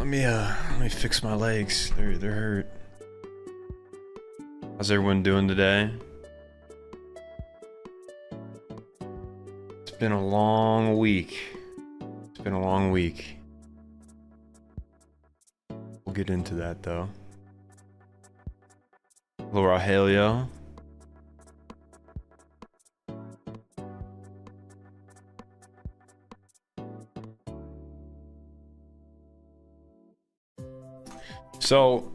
let me fix my legs. They're hurt. How's everyone doing today? It's been a long week. It's been a long week. We'll get into that though. Hello, Rogelio. So,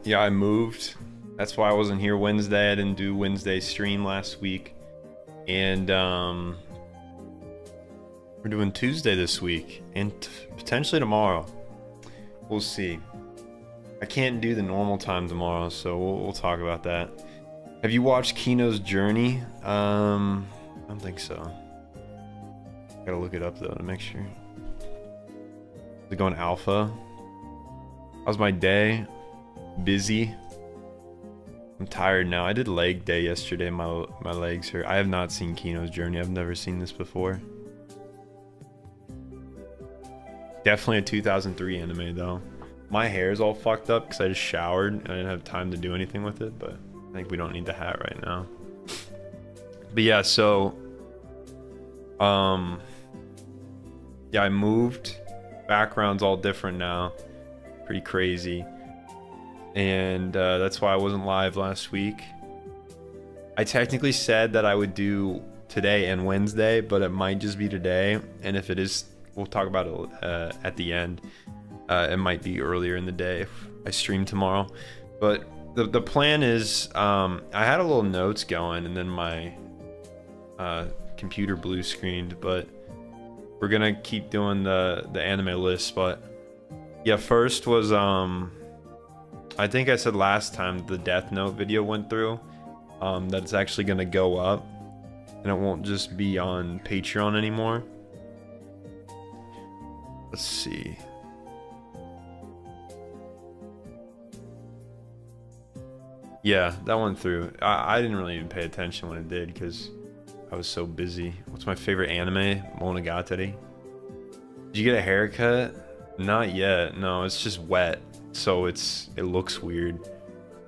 yeah, I moved. That's why I wasn't here Wednesday. I didn't do Wednesday stream last week. And we're doing Tuesday this week and potentially tomorrow. We'll see. I can't do the normal time tomorrow, so we'll talk about that. Have you watched Kino's Journey? I don't think so. Gotta look it up though to make sure. Is it going alpha? How's my day? Busy. I'm tired now. I did leg day yesterday. My legs hurt. I have not seen Kino's Journey. I've never seen this before. Definitely a 2003 anime though. My hair is all fucked up because I just showered and I didn't have time to do anything with it, but I think we don't need the hat right now. But yeah, so yeah, I moved. Background's all different now. Pretty crazy. And that's why I wasn't live last week. I technically said that I would do today and Wednesday, but it might just be today. And if it is, we'll talk about it at the end. It might be earlier in the day if I stream tomorrow. But the plan is, I had a little notes going and then my computer blue screened, but we're gonna keep doing the anime list. But yeah, first was I think I said last time the Death Note video went through, that it's actually gonna go up and it won't just be on Patreon anymore. Let's see. Yeah, that went through. I didn't really even pay attention when it did because I was so busy. What's my favorite anime? Monogatari. Did you get a haircut? Not yet. No, it's just wet, so it looks weird.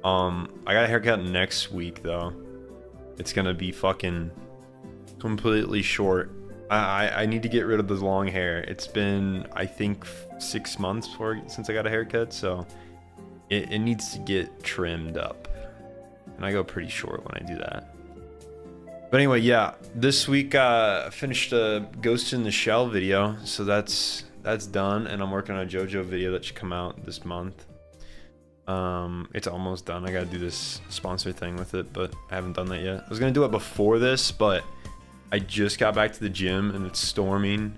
I got a haircut next week though. It's gonna be fucking completely short. I need to get rid of the long hair. It's been, I think, 6 months since I got a haircut, so it needs to get trimmed up. And I go pretty short when I do that. But anyway, yeah, this week I finished a Ghost in the Shell video, so that's done, and I'm working on a JoJo video that should come out this month. It's almost done. I gotta do this sponsor thing with it, but I haven't done that yet. I was gonna do it before this, but I just got back to the gym and it's storming,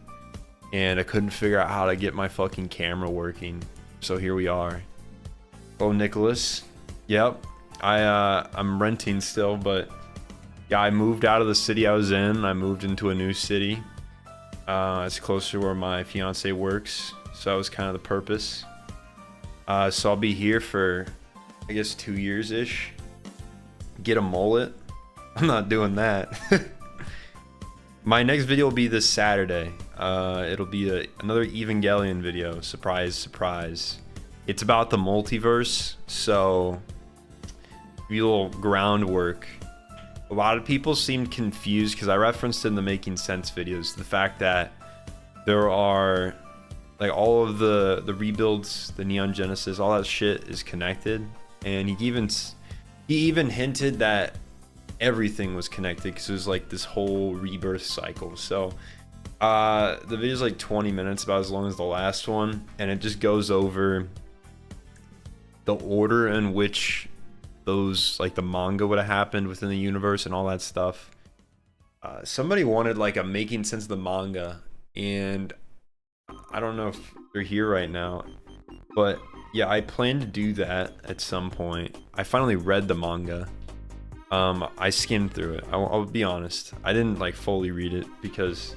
and I couldn't figure out how to get my fucking camera working. So here we are. Oh, Nicholas. Yep. I'm renting still, but yeah, I moved out of the city I was in. I moved into a new city. It's closer to where my fiance works, so that was kind of the purpose. So I'll be here for, I guess, 2 years-ish. Get a mullet. I'm not doing that. My next video will be this Saturday. It'll be another Evangelion video. Surprise, surprise. It's about the multiverse, so a little groundwork. A lot of people seemed confused because I referenced in the Making Sense videos the fact that there are, like, all of the rebuilds, the Neon Genesis, all that shit is connected, and he even hinted that everything was connected because it was like this whole rebirth cycle. So the video's like 20 minutes, about as long as the last one, and it just goes over the order in which those, like, the manga would have happened within the universe and all that stuff. Somebody wanted like a Making Sense of the manga, and I don't know if they're here right now, but yeah, I plan to do that at some point. I finally read the manga. I skimmed through it. I'll be honest, I didn't like fully read it because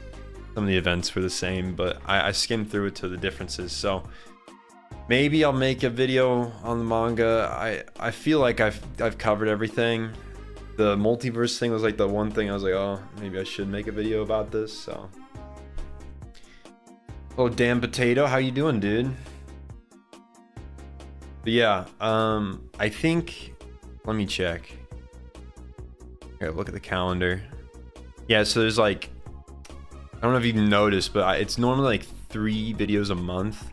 some of the events were the same, but I skimmed through it to the differences. So maybe I'll make a video on the manga. I feel like I've covered everything. The multiverse thing was like the one thing I was like, oh, maybe I should make a video about this. So Oh, damn potato, how you doing, dude? But yeah, I think, let me check. Here, look at the calendar. Yeah, so there's like, I don't know if you've noticed, but it's normally like 3 videos a month.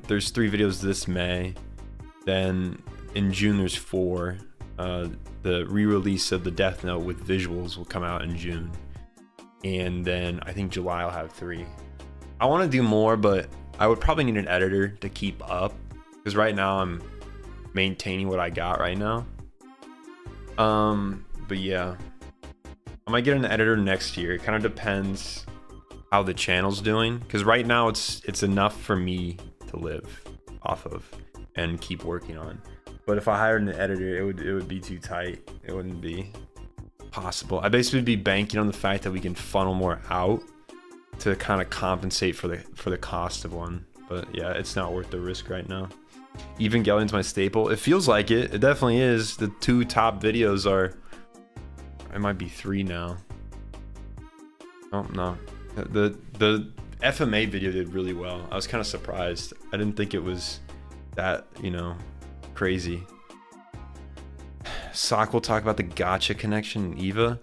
There's 3 videos this May. Then in June there's 4. The re-release of the Death Note with visuals will come out in June. And then I think July I'll have 3. I want to do more, but I would probably need an editor to keep up. Because right now I'm maintaining what I got right now. But yeah, I might get an editor next year. It kind of depends how the channel's doing. Because right now it's enough for me to live off of and keep working on. But if I hired an editor, it would be too tight. It wouldn't be possible. I basically would be banking on the fact that we can funnel more out to kind of compensate for the cost of one. But yeah, it's not worth the risk right now. Evangelion's my staple. It feels like it. It definitely is. The 2 top videos are, it might be 3 now. Oh no, the FMA video did really well. I was kind of surprised. I didn't think it was that, you know, crazy. Sock will talk about the gacha connection in Eva.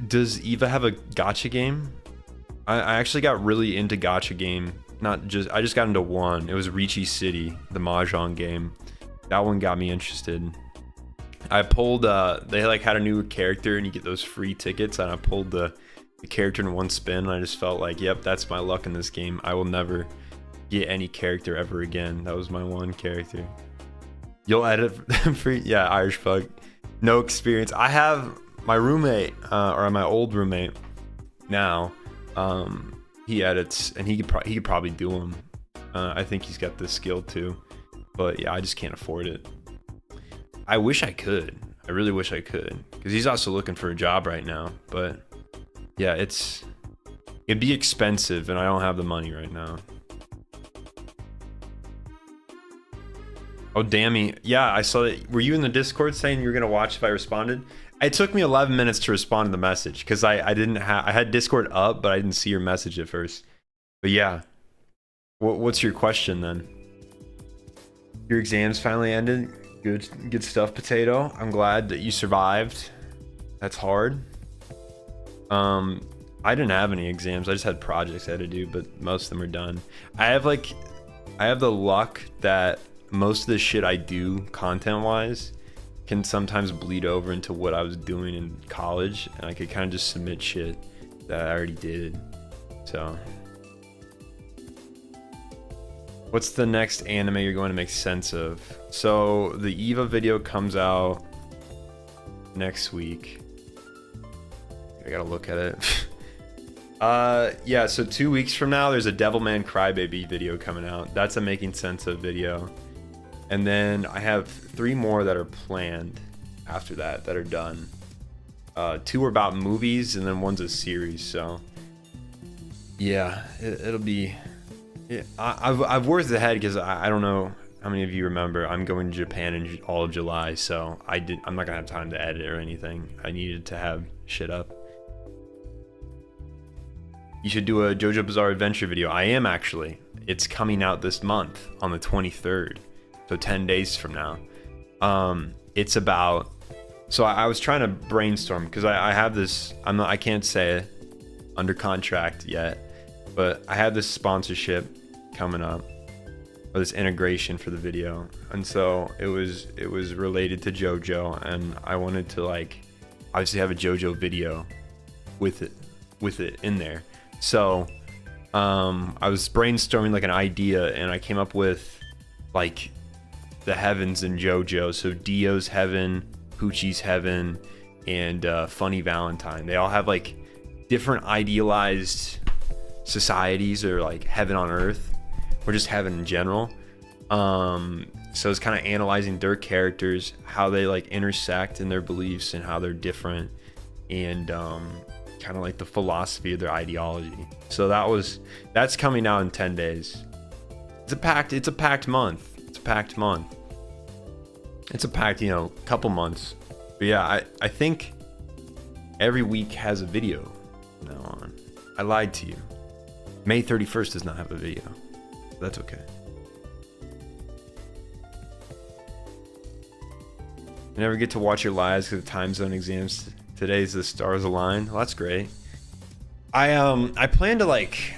Does Eva have a gacha game? I actually got really into gacha game. I just got into one. It was Ricci City, the Mahjong game. That one got me interested. I pulled, they like had a new character and you get those free tickets, and I pulled the character in one spin, and I just felt like, yep, that's my luck in this game. I will never get any character ever again. That was my one character. You'll edit free? Yeah, Irish Pug. No experience. I have my roommate, or my old roommate now. He edits, and he could probably do them. I think he's got the skill too, but yeah, I just can't afford it. I wish I could. I really wish I could, because he's also looking for a job right now. But yeah, it'd be expensive, and I don't have the money right now. Oh, Dammy. Yeah, I saw that. Were you in the Discord saying you were gonna watch if I responded? It took me 11 minutes to respond to the message because I had Discord up, but I didn't see your message at first. But yeah, what's your question then? Your exams finally ended. Good stuff, Potato. I'm glad that you survived. That's hard. I didn't have any exams. I just had projects I had to do, but most of them are done. I have the luck that most of the shit I do content-wise can sometimes bleed over into what I was doing in college, and I could kind of just submit shit that I already did. So what's the next anime you're going to make sense of? So the Eva video comes out next week. I gotta look at it. Yeah, so 2 weeks from now there's a Devilman Crybaby video coming out. That's a making sense of video. And then I have 3 more that are planned after that are done. 2 are about movies, and then one's a series. So yeah, it'll be. Yeah, I've worked ahead because I don't know how many of you remember. I'm going to Japan in all of July, so I'm not gonna have time to edit or anything. I needed to have shit up. You should do a JoJo Bizarre Adventure video. I am actually. It's coming out this month on the 23rd. So 10 days from now. It's about, so I was trying to brainstorm because I have this, I can't say it under contract yet, but I have this sponsorship coming up, or this integration for the video. And so it was related to JoJo, and I wanted to like obviously have a JoJo video with it in there. So I was brainstorming like an idea, and I came up with like the heavens in JoJo. So Dio's heaven, Poochie's heaven, and Funny Valentine. They all have like different idealized societies, or like heaven on earth, or just heaven in general. So it's kind of analyzing their characters, how they like intersect in their beliefs and how they're different, and kind of like the philosophy of their ideology. So that's coming out in 10 days. It's a packed month. It's a packed, couple months. But yeah, I think every week has a video from now on. I lied to you. May 31st does not have a video. That's okay. You never get to watch your lives because of time zone exams. Today's the stars align. Well, that's great. I plan to like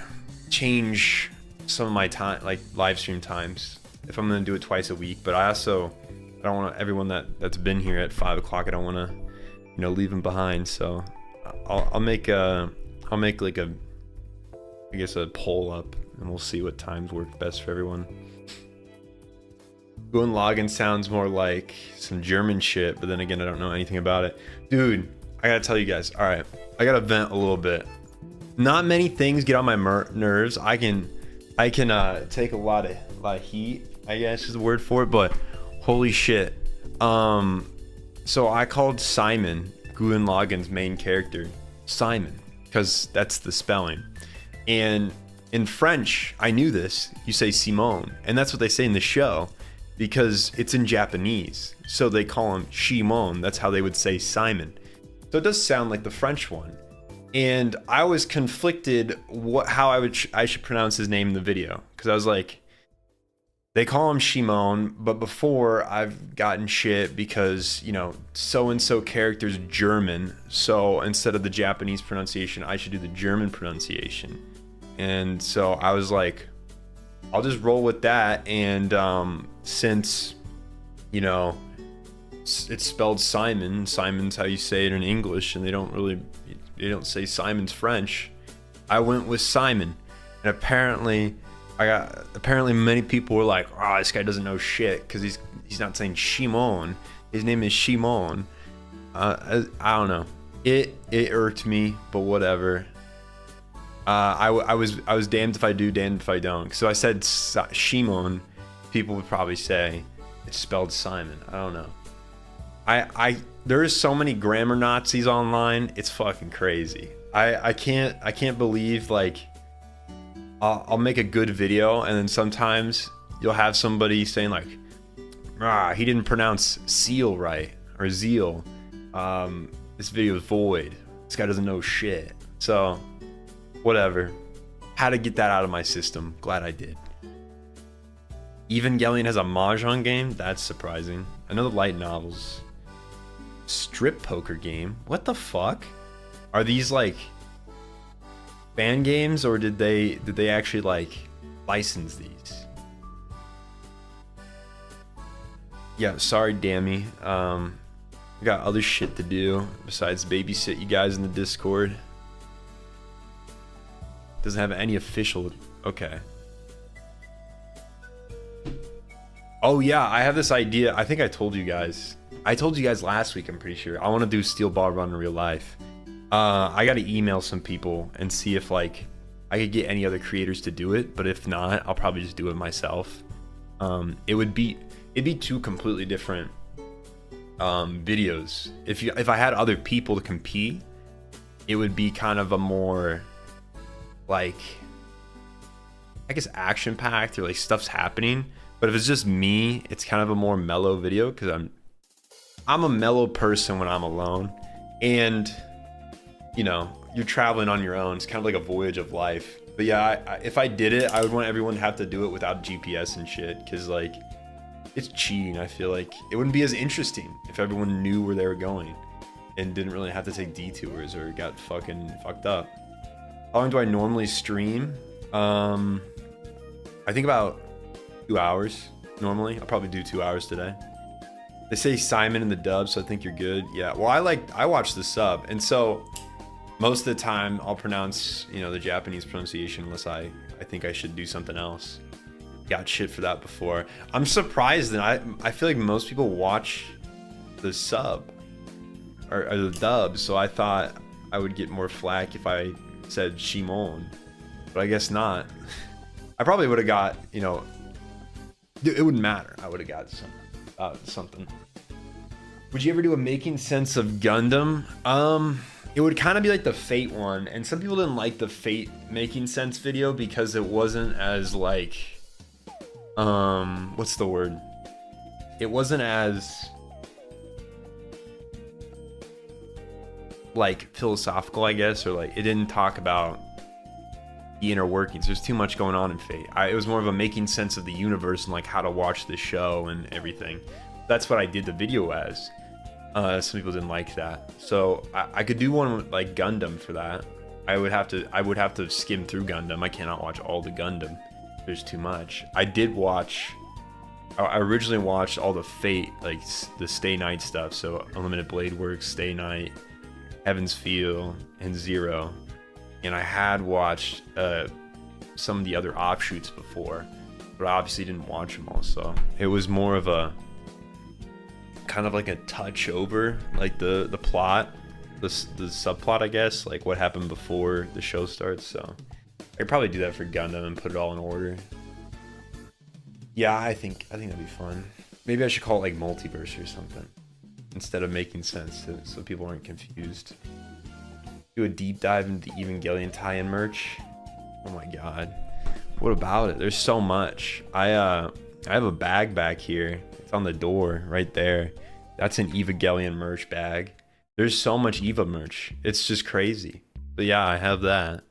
change some of my time, like live stream times, if I'm gonna do it twice a week. But I don't want everyone that's been here at 5 o'clock. I don't want to, leave them behind. So I'll make like a, I guess, a poll up, and we'll see what times work best for everyone. Guten Lagen sounds more like some German shit, but then again, I don't know anything about it. Dude, I gotta tell you guys. All right, I gotta vent a little bit. Not many things get on my nerves. I can take a lot of heat, I guess is the word for it, but holy shit. So I called Simon, Guten Lagen's main character, Simon, because that's the spelling. And in French, I knew this, you say Simon, and that's what they say in the show, because it's in Japanese. So they call him Shimon. That's how they would say Simon. So it does sound like the French one. And I was conflicted how I should pronounce his name in the video, because I was like, they call him Shimon, but before I've gotten shit because, so-and-so character's German, so instead of the Japanese pronunciation, I should do the German pronunciation. And so I was like, I'll just roll with that. And since, it's spelled Simon, Simon's how you say it in English, and they don't say Simon's French, I went with Simon. And apparently many people were like, oh, this guy doesn't know shit, because he's not saying Shimon. His name is Shimon. I don't know. It irked me, but whatever. I was damned if I do, damned if I don't. So I said Shimon. People would probably say it's spelled Simon. I don't know. There's so many grammar Nazis online. It's fucking crazy. I can't believe, like, I'll make a good video, and then sometimes you'll have somebody saying like, he didn't pronounce seal right, or zeal. This video is void. This guy doesn't know shit. So whatever. Had to get that out of my system. Glad I did. Evangelion has a Mahjong game? That's surprising. I know the light novels. Strip poker game? What the fuck? Are these like fan games, or did they actually like license these? Yeah, sorry, Dammy. I got other shit to do besides babysit you guys in the Discord. Doesn't have any official. Okay. Oh yeah, I have this idea. I think I told you guys. I told you guys last week, I'm pretty sure. I want to do Steel Ball Run in real life. I got to email some people and see if like I could get any other creators to do it. But if not, I'll probably just do it myself. It'd be two completely different videos. If I had other people to compete, it would be kind of a more like, I guess, action packed, or like stuff's happening. But if it's just me, it's kind of a more mellow video, because I'm a mellow person when I'm alone. And you're traveling on your own. It's kind of like a voyage of life. But yeah, if I did it, I would want everyone to have to do it without GPS and shit, because like it's cheating. I feel like it wouldn't be as interesting if everyone knew where they were going and didn't really have to take detours or got fucking fucked up. How long do I normally stream? I think about 2 hours normally. I'll probably do 2 hours today. They say Simon in the dub, so I think you're good. Yeah, well, I watch the sub, and so most of the time I'll pronounce the Japanese pronunciation, unless I think I should do something else. Got shit for that before. I'm surprised that I feel like most people watch the sub or the dub, so I thought I would get more flack if I said Shimon, but I guess not. I probably would have got, it wouldn't matter. I would have got something. Would you ever do a making sense of Gundam? It would kind of be like the Fate one, and some people didn't like the Fate making sense video because it wasn't as like, what's the word? It wasn't as like philosophical, I guess, or like it didn't talk about the inner workings. There's too much going on in Fate. It was more of a making sense of the universe and like how to watch the show and everything. That's what I did the video as. Some people didn't like that, so I could do one with like Gundam for that. I would have to skim through Gundam. I cannot watch all the Gundam. There's too much. I originally watched all the Fate, like the Stay Night stuff. So Unlimited Blade Works, Stay Night, Heaven's Feel, and Zero. And I had watched some of the other offshoots before, but I obviously didn't watch them all. So it was more of a kind of like a touch over like the plot, the subplot, I guess, like what happened before the show starts. So I could probably do that for Gundam and put it all in order. Yeah, I think that'd be fun. Maybe I should call it like multiverse or something instead of making sense so people aren't confused. Do a deep dive into the Evangelion tie-in merch. Oh my god, what about it? There's so much. I have a bag back here. It's on the door right there. That's an Evangelion merch bag. There's so much Eva merch. It's just crazy. But yeah, I have that.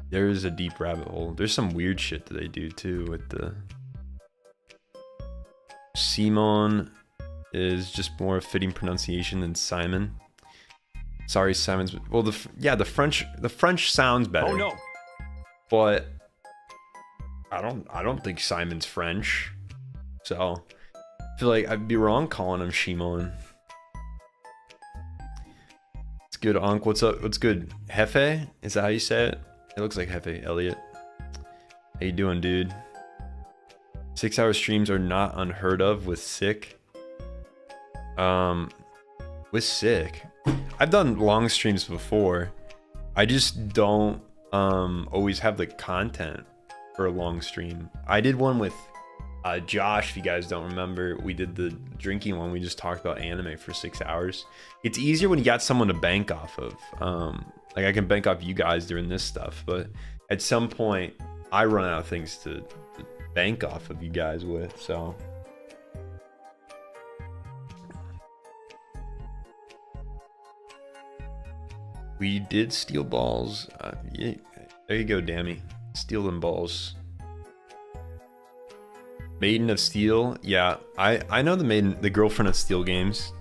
There is a deep rabbit hole. There's some weird shit that they do too with the Simon is just more fitting pronunciation than Simon. Sorry, Simon's. Well, the French sounds better. Oh no. But I don't think Simon's French. So I feel like I'd be wrong calling him Shimon. It's good, Ankh. What's up? What's good? Hefe? Is that how you say it? It looks like Hefe, Elliot. How you doing, dude? 6-hour streams are not unheard of with Sick. With Sick. I've done long streams before. I just don't always have the content for a long stream. I did one with Josh, if you guys don't remember. We did the drinking one. We just talked about anime for 6 hours. It's easier when you got someone to bank off of. Like I can bank off you guys doing this stuff, but at some point I run out of things to bank off of you guys with, so. We did steal balls. Yeah, there you go, Dammy. Steal them balls. Maiden of Steel. Yeah, I know the girlfriend of Steel games.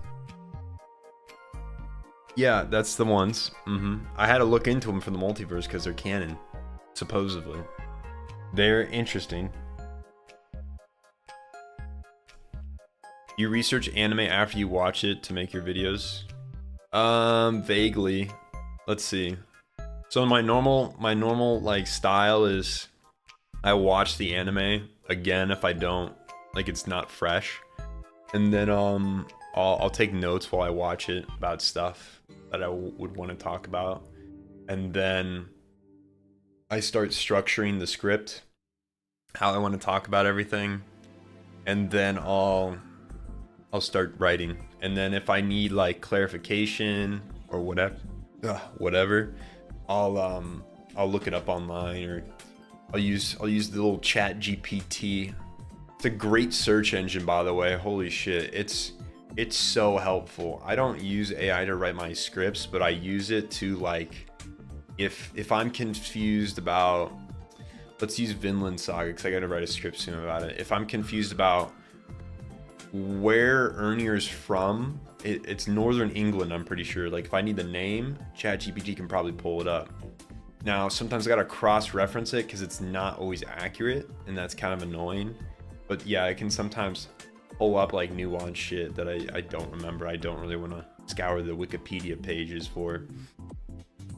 Yeah, that's the ones. I had to look into them for the multiverse because they're canon, supposedly. They're interesting. You research anime after you watch it to make your videos? Vaguely. Let's see. So my normal like style is I watch the anime again if I don't like it's not fresh, and then I'll take notes while I watch it about stuff that I would want to talk about, and then I start structuring the script how I want to talk about everything, and then I'll start writing, and then if I need like clarification or whatever, I'll look it up online, or I'll use the little chat GPT. It's a great search engine, by the way. Holy shit, it's so helpful. I don't use AI to write my scripts, but I use it to like if I'm confused about, let's use Vinland Saga because I gotta write a script soon about it. If I'm confused about where Ernir's from, it's northern England, I'm pretty sure. Like if I need the name, ChatGPT can probably pull it up. Now sometimes I gotta cross-reference it because it's not always accurate, and that's kind of annoying. But yeah, I can sometimes pull up like nuanced shit that I don't remember. I don't really want to scour the Wikipedia pages for.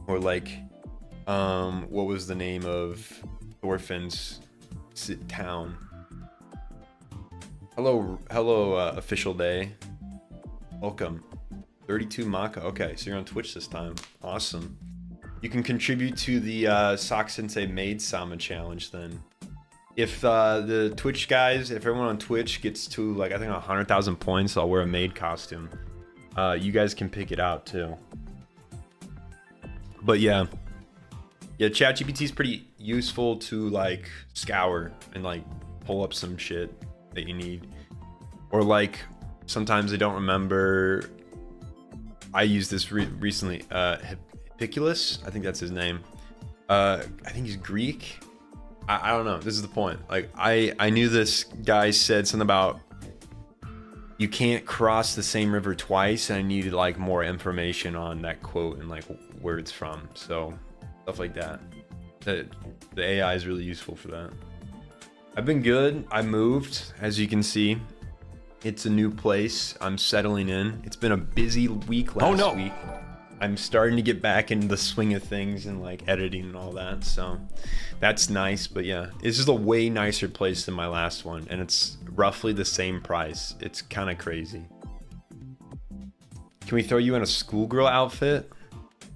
Or like, what was the name of Thorfinn's town? Hello, official day. Welcome. 32 Maka. Okay, so you're on Twitch this time. Awesome. You can contribute to the Sock Sensei Maid Sama challenge then. If the Twitch guys, if everyone on Twitch gets to like I think 100,000 points, I'll wear a maid costume. You guys can pick it out too. But yeah, ChatGPT is pretty useful to like scour and like pull up some shit that you need, or like sometimes I don't remember. I used this recently. Piculus, I think that's his name. I think he's Greek. I don't know. This is the point. Like I knew this guy said something about you can't cross the same river twice, and I needed like more information on that quote and like where it's from. So stuff like that. The AI is really useful for that. I've been good. I moved, as you can see. It's a new place. I'm settling in. It's been a busy week last week. I'm starting to get back into the swing of things and like editing and all that. So that's nice. But yeah, it's just a way nicer place than my last one. And it's roughly the same price. It's kind of crazy. Can we throw you in a schoolgirl outfit?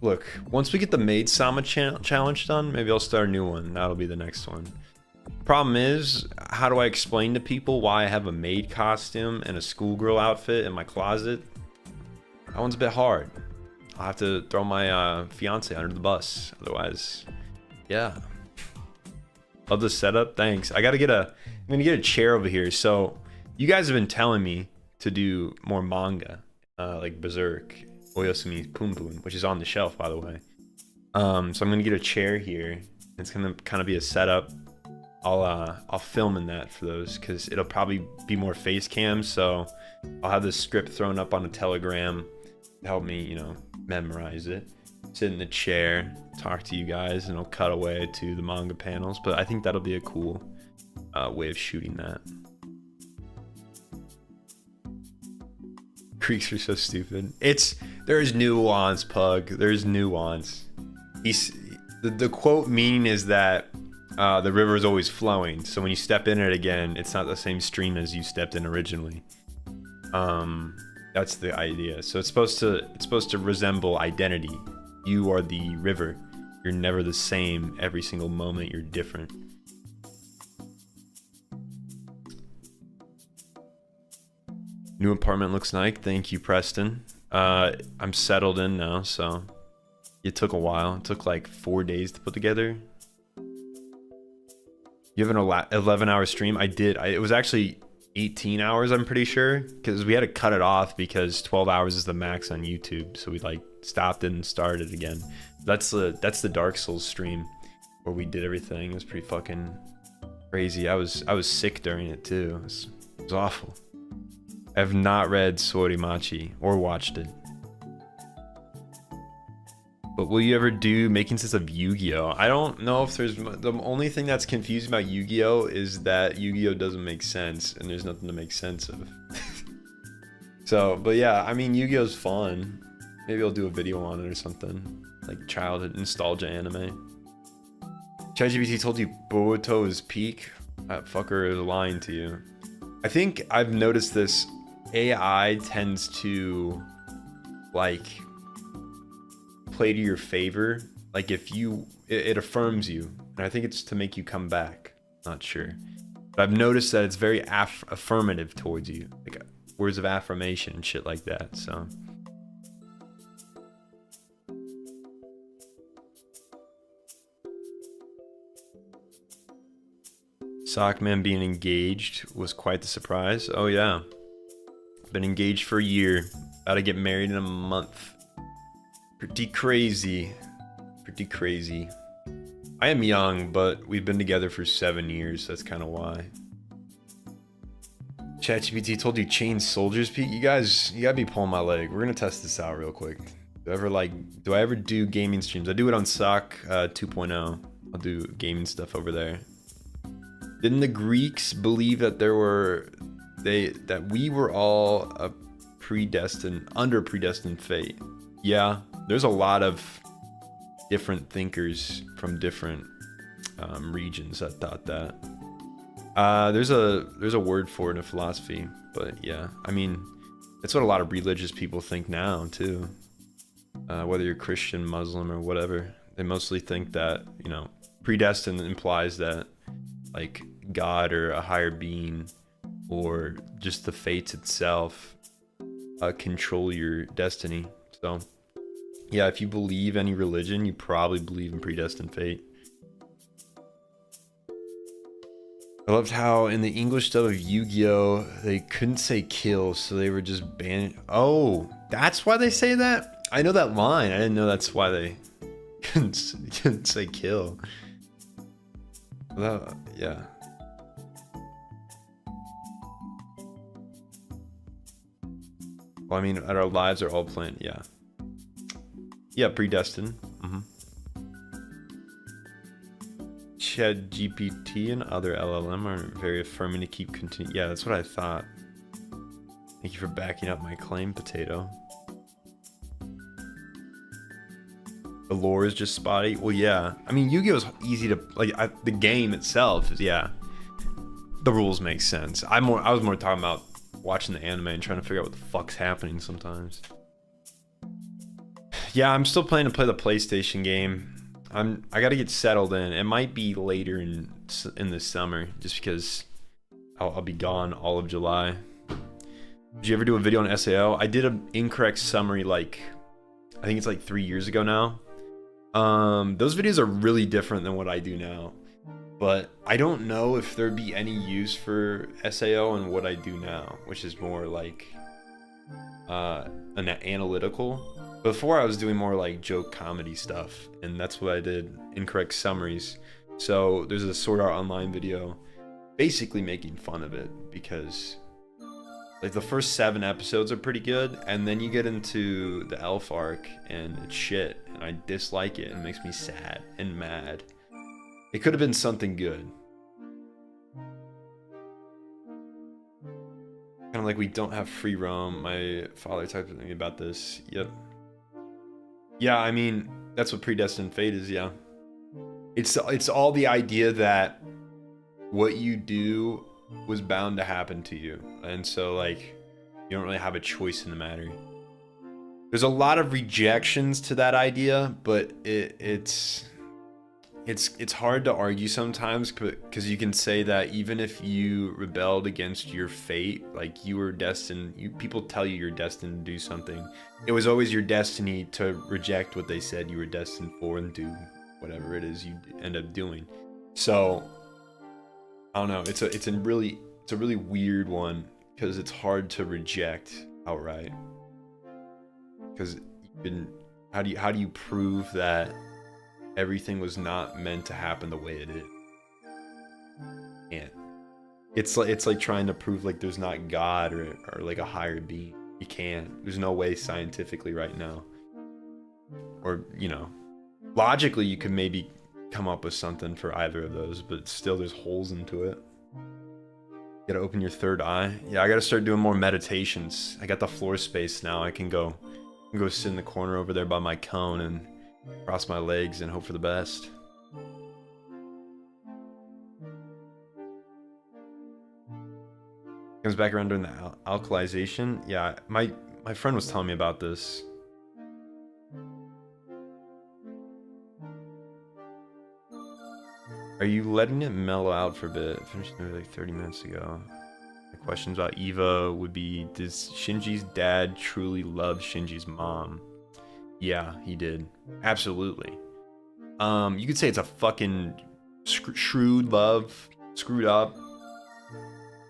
Look, once we get the maid Sama challenge done, maybe I'll start a new one. That'll be the next one. Problem is, how do I explain to people why I have a maid costume and a schoolgirl outfit in my closet? That one's a bit hard. I'll have to throw my fiance under the bus. Otherwise, yeah. Love the setup. Thanks. I'm gonna get a chair over here. So you guys have been telling me to do more manga, like Berserk, Oyasumi Pum Pum, which is on the shelf, by the way. So I'm gonna get a chair here. It's gonna kind of be a setup. I'll film in that for those because it'll probably be more face cam. So I'll have the script thrown up on a Telegram to help me, you know, memorize it. Sit in the chair, talk to you guys, and I'll cut away to the manga panels. But I think that'll be a cool way of shooting that. Greeks are so stupid. There's nuance, Pug. There's nuance. The quote meaning is that the river is always flowing, so when you step in it again, it's not the same stream as you stepped in originally. That's the idea. So it's supposed to resemble identity. You are the river. You're never the same every single moment. You're different. New apartment looks nice. Thank you, Preston. I'm settled in now, so it took a while. It took like 4 days to put together. You have an 11-hour stream? I did. It was actually 18 hours, I'm pretty sure, because we had to cut it off because 12 hours is the max on YouTube. So we like stopped it and started again. That's the Dark Souls stream where we did everything. It was pretty fucking crazy. I was sick during it too. It was awful. I have not read Sorimachi or watched it. But will you ever do making sense of Yu-Gi-Oh? I don't know if there's... The only thing that's confusing about Yu-Gi-Oh is that Yu-Gi-Oh doesn't make sense and there's nothing to make sense of. So, but yeah, I mean, Yu-Gi-Oh's fun. Maybe I'll do a video on it or something. Like childhood nostalgia anime. ChatGPT told you Boruto is peak? That fucker is lying to you. I think I've noticed this. AI tends to like play to your favor. Like if it affirms you, and I think it's to make you come back. Not sure, but I've noticed that it's very affirmative towards you, like words of affirmation and shit like that. So Sockman being engaged was quite the surprise. Oh yeah, been engaged for a year, about to get married in a month. Pretty crazy. Pretty crazy. I am young, but we've been together for 7 years. That's kind of why. ChatGPT told you chain soldiers peak. You gotta be pulling my leg. We're gonna test this out real quick. Do I ever do gaming streams? I do it on Sock 2.0. I'll do gaming stuff over there. Didn't the Greeks believe that that we were all under predestined fate? Yeah, there's a lot of different thinkers from different regions that thought that. There's a word for it in philosophy, but yeah, I mean, it's what a lot of religious people think now too. Whether you're Christian, Muslim, or whatever, they mostly think that, you know, predestined implies that like God or a higher being or just the fates itself control your destiny. So yeah, if you believe any religion, you probably believe in predestined fate. I loved how in the English dub of Yu-Gi-Oh, they couldn't say kill, so they were just banned. Oh, that's why they say that? I know that line. I didn't know that's why they Couldn't say kill. Well, yeah. Well, I mean, our lives are all planned. Yeah. Yeah, predestined. Chat GPT and other LLM are very affirming to keep continuing. Yeah, that's what I thought. Thank you for backing up my claim, Potato. The lore is just spotty. Well, yeah. I mean, Yu-Gi-Oh is easy to like. The game itself is, yeah. The rules make sense. I was more talking about watching the anime and trying to figure out what the fuck's happening sometimes. Yeah, I'm still planning to play the PlayStation game. I gotta get settled in. It might be later in the summer, just because I'll be gone all of July. Did you ever do a video on SAO? I did an incorrect summary, like, I think it's like 3 years ago now. Those videos are really different than what I do now, but I don't know if there'd be any use for SAO and what I do now, which is more like an analytical. Before I was doing more like joke comedy stuff, and that's what I did, incorrect summaries. So there's a Sword Art Online video basically making fun of it, because like the first 7 episodes are pretty good, and then you get into the Elf arc and it's shit, and I dislike it, and it makes me sad and mad. It could have been something good. Kind of like we don't have free roam. My father talked to me about this. Yep. Yeah, I mean, that's what predestined fate is, yeah. It's all the idea that what you do was bound to happen to you. And so, like, you don't really have a choice in the matter. There's a lot of rejections to that idea, but it's hard to argue sometimes, because you can say that even if you rebelled against your fate, like you were destined, people tell you you're destined to do something. It was always your destiny to reject what they said you were destined for and do whatever it is you end up doing. So I don't know. It's a really weird one, because it's hard to reject outright. Because how do you prove that everything was not meant to happen the way it is? And it's like trying to prove like there's not God or like a higher being. You can't. There's no way scientifically right now. Or, you know, logically you could maybe come up with something for either of those, but still there's holes into it. You gotta open your third eye. Yeah, I gotta start doing more meditations. I got the floor space now. I can go sit in the corner over there by my cone and cross my legs and hope for the best. Comes back around during the alkalization. Yeah, my friend was telling me about this. Are you letting it mellow out for a bit? Finished maybe like 30 minutes ago. The questions about Eva would be, does Shinji's dad truly love Shinji's mom? Yeah, he did. Absolutely. You could say it's a fucking shrewd love, screwed up,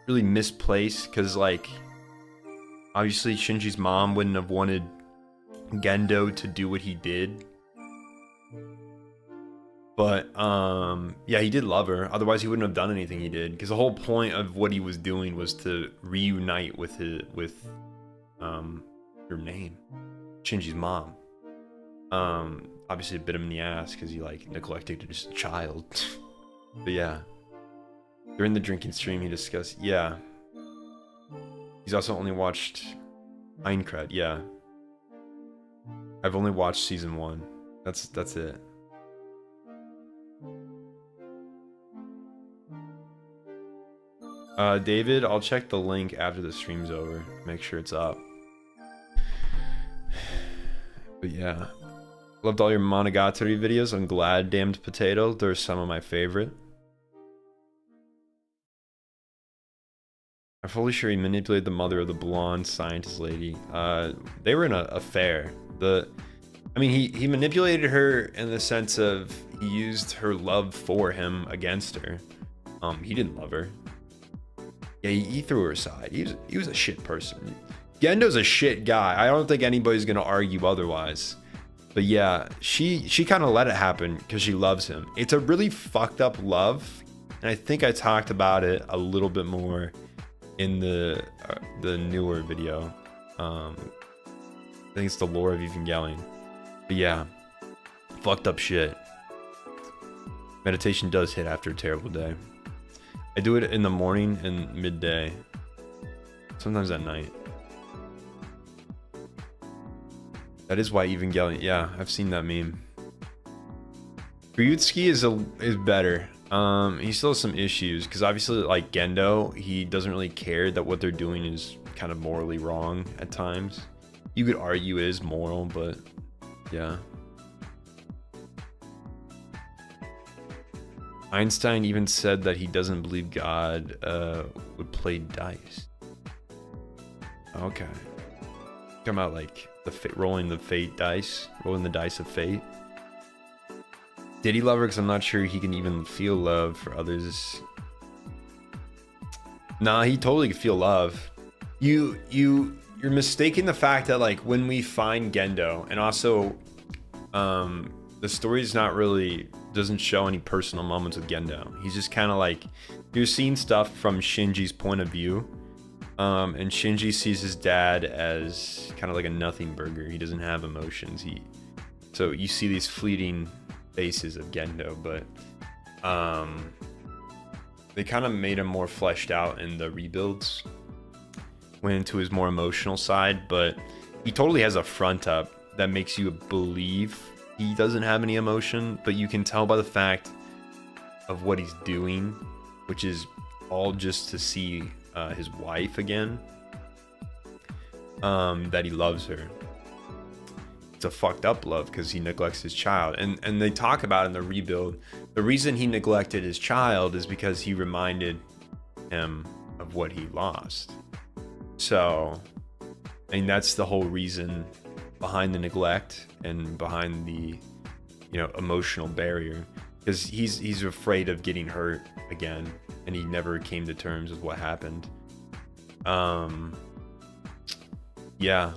really misplaced, because like obviously Shinji's mom wouldn't have wanted Gendo to do what he did. But yeah, he did love her. Otherwise he wouldn't have done anything he did, because the whole point of what he was doing was to reunite with her name, Shinji's mom. Obviously it bit him in the ass because he like neglected just a child. But yeah, during the drinking stream he discussed, yeah, he's also only watched Minecraft. Yeah, I've only watched season 1. That's it. David, I'll check the link after the stream's over, make sure it's up. But yeah, loved all your Monogatari videos. I'm glad, Damned Potato. They're some of my favorite. I'm fully sure he manipulated the mother of the blonde scientist lady. They were in an affair. I mean, he manipulated her in the sense of he used her love for him against her. He didn't love her. Yeah, he threw her aside. He was a shit person. Gendo's a shit guy. I don't think anybody's gonna argue otherwise. But yeah, she kind of let it happen because she loves him. It's a really fucked up love, and I think I talked about it a little bit more in the newer video. I think it's the lore of Evangelion. But yeah, fucked up shit. Meditation does hit after a terrible day. I do it in the morning and midday. Sometimes at night. That is why Evangelion. Yeah, I've seen that meme. Ryutsuki is better. He still has some issues because obviously, like Gendo, he doesn't really care that what they're doing is kind of morally wrong at times. You could argue it is moral, but yeah. Einstein even said that he doesn't believe God would play dice. Okay. Talking about like rolling the dice of fate. Did he love her? Because I'm not sure he can even feel love for others. Nah, he totally can feel love. You're mistaking the fact that like when we find Gendo, and also the story's not really doesn't show any personal moments with Gendo. He's just kind of like you're seeing stuff from Shinji's point of view. And Shinji sees his dad as kind of like a nothing burger. He doesn't have emotions. So you see these fleeting faces of Gendo, but they kind of made him more fleshed out in the rebuilds. Went into his more emotional side, but he totally has a front up that makes you believe he doesn't have any emotion, but you can tell by the fact of what he's doing, which is all just to see his wife again, that he loves her. It's a fucked up love because he neglects his child, and they talk about in the rebuild the reason he neglected his child is because he reminded him of what he lost. So I mean that's the whole reason behind the neglect and behind the emotional barrier, because he's afraid of getting hurt again, and he never came to terms with what happened. Yeah,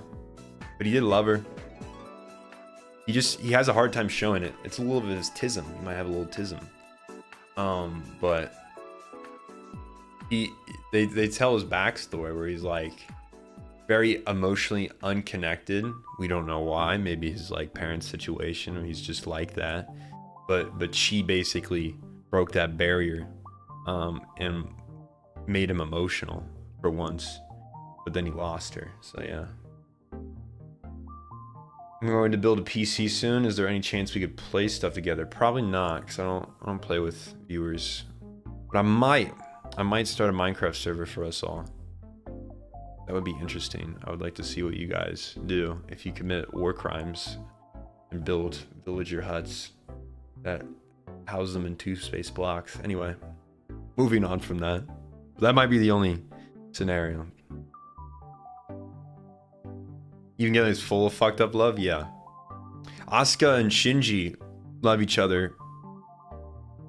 but he did love her. He has a hard time showing it. It's a little bit of his tism. He might have a little tism. But they tell his backstory where he's like very emotionally unconnected. We don't know why. Maybe his like parents' situation, or he's just like that. But she basically broke that barrier, and made him emotional for once. But then he lost her. So yeah. I'm going to build a PC soon. Is there any chance we could play stuff together? Probably not, because I don't play with viewers. But I might start a Minecraft server for us all. That would be interesting. I would like to see what you guys do if you commit war crimes and build villager huts that house them in 2 space blocks. Anyway, moving on from that. That might be the only scenario. Evangelion is full of fucked up love? Yeah. Asuka and Shinji love each other,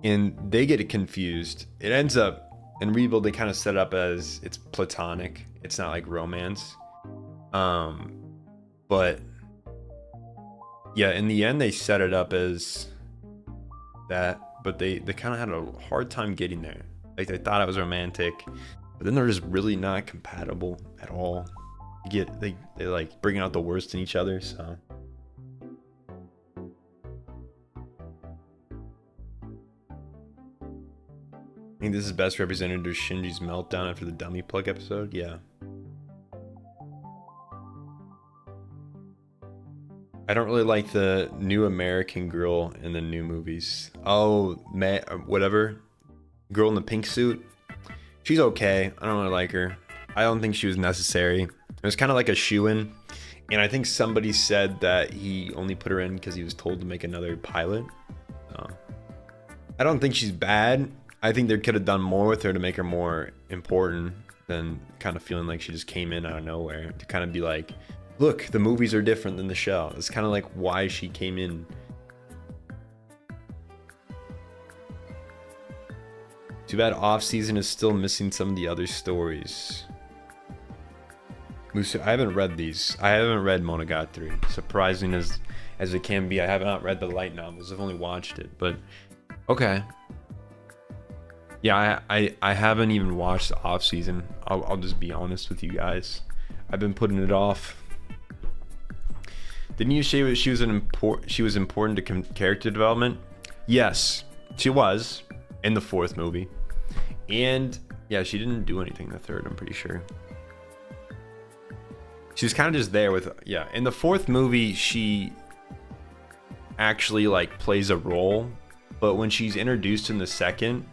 and they get it confused. It ends up, in Rebuild, they kind of set up as it's platonic. It's not like romance. But yeah, in the end, they set it up as that, but they kind of had a hard time getting there. Like, they thought it was romantic, but then they're just really not compatible at all. They like bring out the worst in each other, so I think this is best represented as Shinji's meltdown after the dummy plug episode. Yeah. I don't really like the new American girl in the new movies. Oh, whatever. Girl in the pink suit. She's okay. I don't really like her. I don't think she was necessary. It was kind of like a shoo-in. And I think somebody said that he only put her in because he was told to make another pilot. So, I don't think she's bad. I think they could have done more with her to make her more important than kind of feeling like she just came in out of nowhere. To kind of be like, look, the movies are different than the show. It's kind of like why she came in. Too bad off-season is still missing some of the other stories. Musu, I haven't read these. I haven't read Monogatari. Surprising as as it can be. I have not read the light novels. I've only watched it, but okay. Yeah, I haven't even watched the off season. I'll just be honest with you guys. I've been putting it off. Didn't you say she was important to character development? Yes, she was in the 4th movie, and yeah, she didn't do anything in the 3rd. I'm pretty sure. She was kind of just there with, yeah. In the 4th movie, she actually like plays a role, but when she's introduced in the 2nd,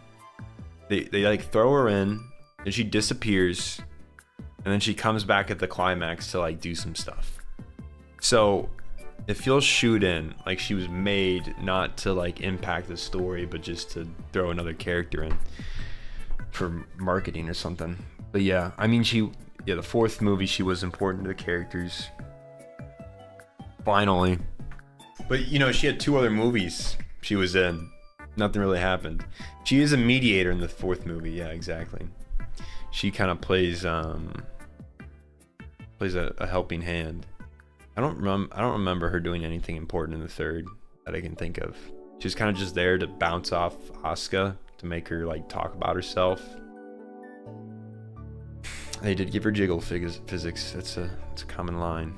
they like throw her in, and she disappears, and then she comes back at the climax to like do some stuff. So it feels shoot in, like she was made not to like impact the story, but just to throw another character in for marketing or something. But yeah, I mean, the 4th movie, she was important to the characters. Finally. But you know, she had 2 other movies she was in. Nothing really happened. She is a mediator in the 4th movie. Yeah, exactly. She kind of plays a helping hand. I don't remember her doing anything important in the 3rd that I can think of. She's kind of just there to bounce off Asuka to make her like talk about herself. They did give her jiggle physics. That's a common line.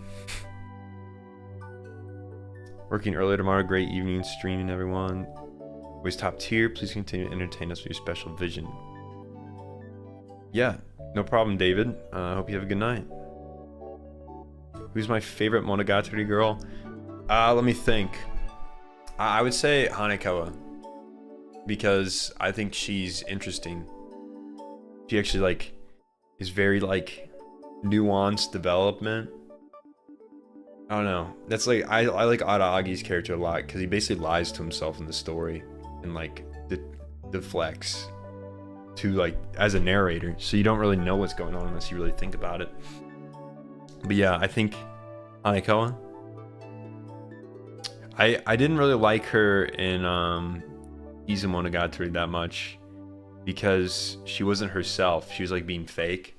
Working early tomorrow. Great evening streaming, everyone. Always top tier. Please continue to entertain us with your special vision. Yeah, no problem, David. I hope you have a good night. Who's my favorite Monogatari girl? Let me think. I would say Hanekawa, because I think she's interesting. She actually like is very like nuanced development. I don't know. That's like I like Aragi's character a lot because he basically lies to himself in the story and like deflects to like as a narrator, so you don't really know what's going on unless you really think about it. But yeah, I think Hanekawa. I didn't really like her in Izumonogatari that much because she wasn't herself. She was like being fake.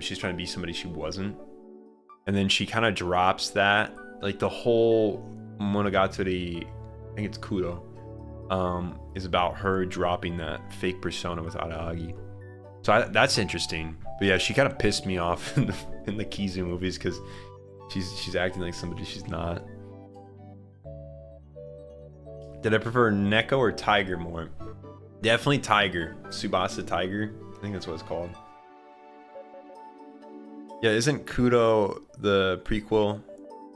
She's trying to be somebody she wasn't. And then she kind of drops that. Like the whole Monogatari, I think it's Kudo, is about her dropping that fake persona with Aragi. So that's interesting. But yeah, she kind of pissed me off in the Kizu movies because she's acting like somebody she's not. Did I prefer Neko or Tiger more? Definitely Tiger. Tsubasa Tiger. I think that's what it's called. Yeah, isn't Kudo the prequel?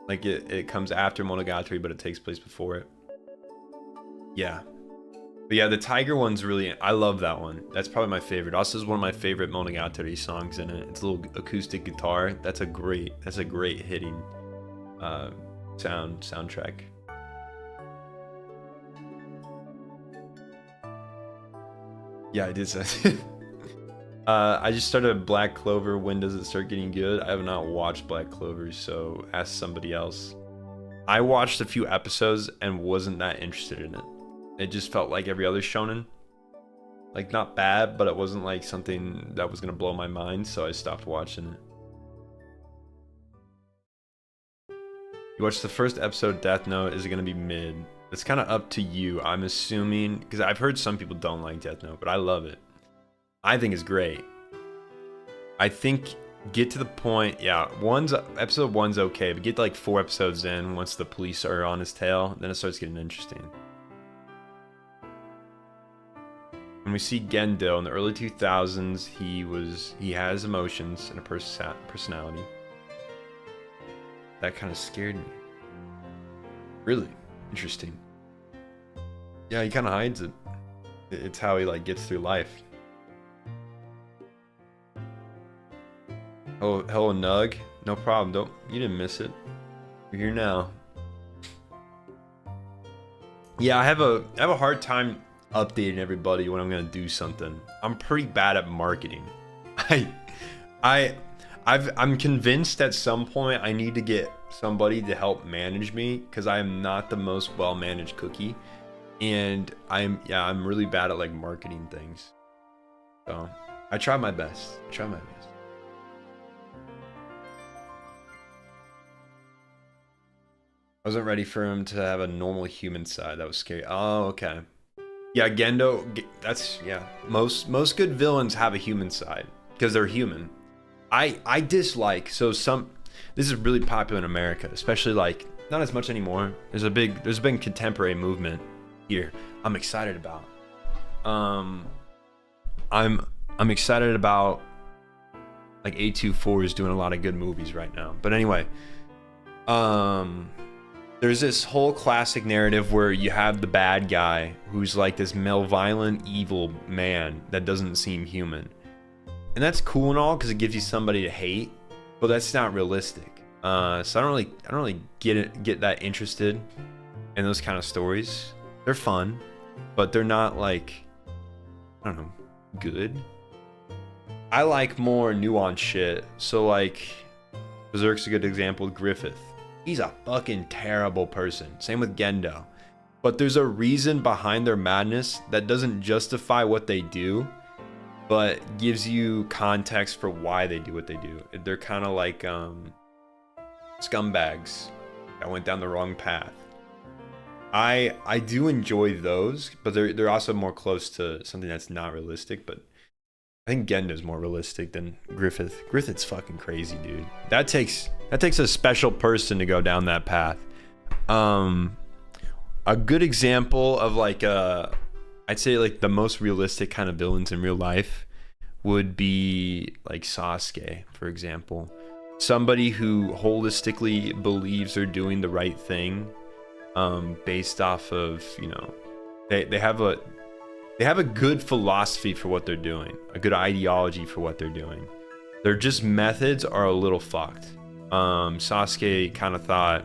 Like it comes after Monogatari, but it takes place before it. Yeah. But yeah, the Tiger one's really, I love that one. That's probably my favorite. Also is one of my favorite Monogatari songs in it. It's a little acoustic guitar. That's a great hitting soundtrack. Yeah, I did say. I just started Black Clover. When does it start getting good? I have not watched Black Clover, so ask somebody else. I watched a few episodes and wasn't that interested in it. It just felt like every other shonen. Like, not bad, but it wasn't like something that was gonna blow my mind, so I stopped watching it. You watched the first episode, Death Note. Is it gonna be mid? It's kind of up to you. I'm assuming, because I've heard some people don't like Death Note, but I love it. I think it's great. I think get to the point, yeah, episode 1's okay, but get to like 4 episodes in, once the police are on his tail, then it starts getting interesting. When we see Gendo in the early 2000s, he has emotions and a personality. That kind of scared me. Really interesting. Yeah, he kind of hides it. It's how he like gets through life. Oh, hello, Nug. No problem. You didn't miss it. You're here now. Yeah, I have a hard time updating everybody when I'm gonna do something. I'm pretty bad at marketing. I'm convinced at some point I need to get somebody to help manage me because I am not the most well-managed cookie, and I'm really bad at like marketing things. So I try my best. I wasn't ready for him to have a normal human side. That was scary. Oh, okay. Yeah, Gendo, that's, yeah. Most good villains have a human side because they're human. I dislike, so this is really popular in America, especially like, not as much anymore. There's a big contemporary movement here I'm excited about. I'm excited about, like, A24 is doing a lot of good movies right now. But anyway, there's this whole classic narrative where you have the bad guy who's like this malevolent evil man that doesn't seem human. And that's cool and all because it gives you somebody to hate, but that's not realistic. So I don't really get that interested in those kind of stories. They're fun, but they're not like, I don't know, good. I like more nuanced shit. So like Berserk's a good example. Griffith, he's a fucking terrible person. Same with Gendo. But there's a reason behind their madness that doesn't justify what they do, but gives you context for why they do what they do. They're kind of like scumbags that went down the wrong path. I do enjoy those, but they're also more close to something that's not realistic. But I think Gendo's more realistic than Griffith. Griffith's fucking crazy, dude. That takes a special person to go down that path. A good example of like I'd say like the most realistic kind of villains in real life would be like Sasuke, for example. Somebody who holistically believes they're doing the right thing, based off of, you know, they have a good philosophy for what they're doing, a good ideology for what they're doing. Their just methods are a little fucked. Sasuke kind of thought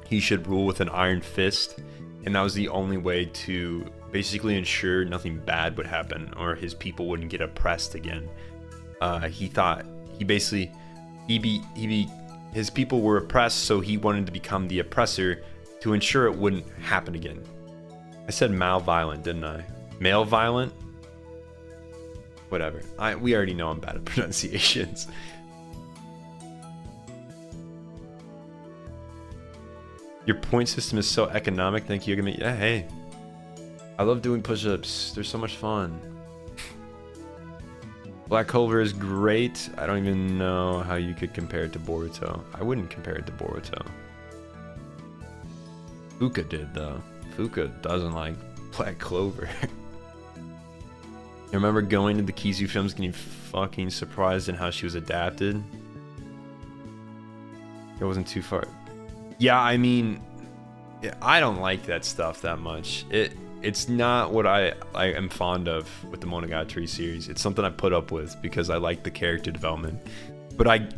he should rule with an iron fist, and that was the only way to basically ensure nothing bad would happen or his people wouldn't get oppressed again. He thought his people were oppressed, so he wanted to become the oppressor to ensure it wouldn't happen again. I said malviolent, didn't I? Male violent? Whatever. We already know I'm bad at pronunciations. Your point system is so economic. Thank you. Yeah, hey. I love doing push-ups. They're so much fun. Black Clover is great. I don't even know how you could compare it to Boruto. I wouldn't compare it to Boruto. Fuka did, though. Fuka doesn't like Black Clover. I remember going to the Kizu films getting fucking surprised in how she was adapted. It wasn't too far. Yeah, I mean, I don't like that stuff that much. It's not what I am fond of with the Monogatari series. It's something I put up with because I like the character development. But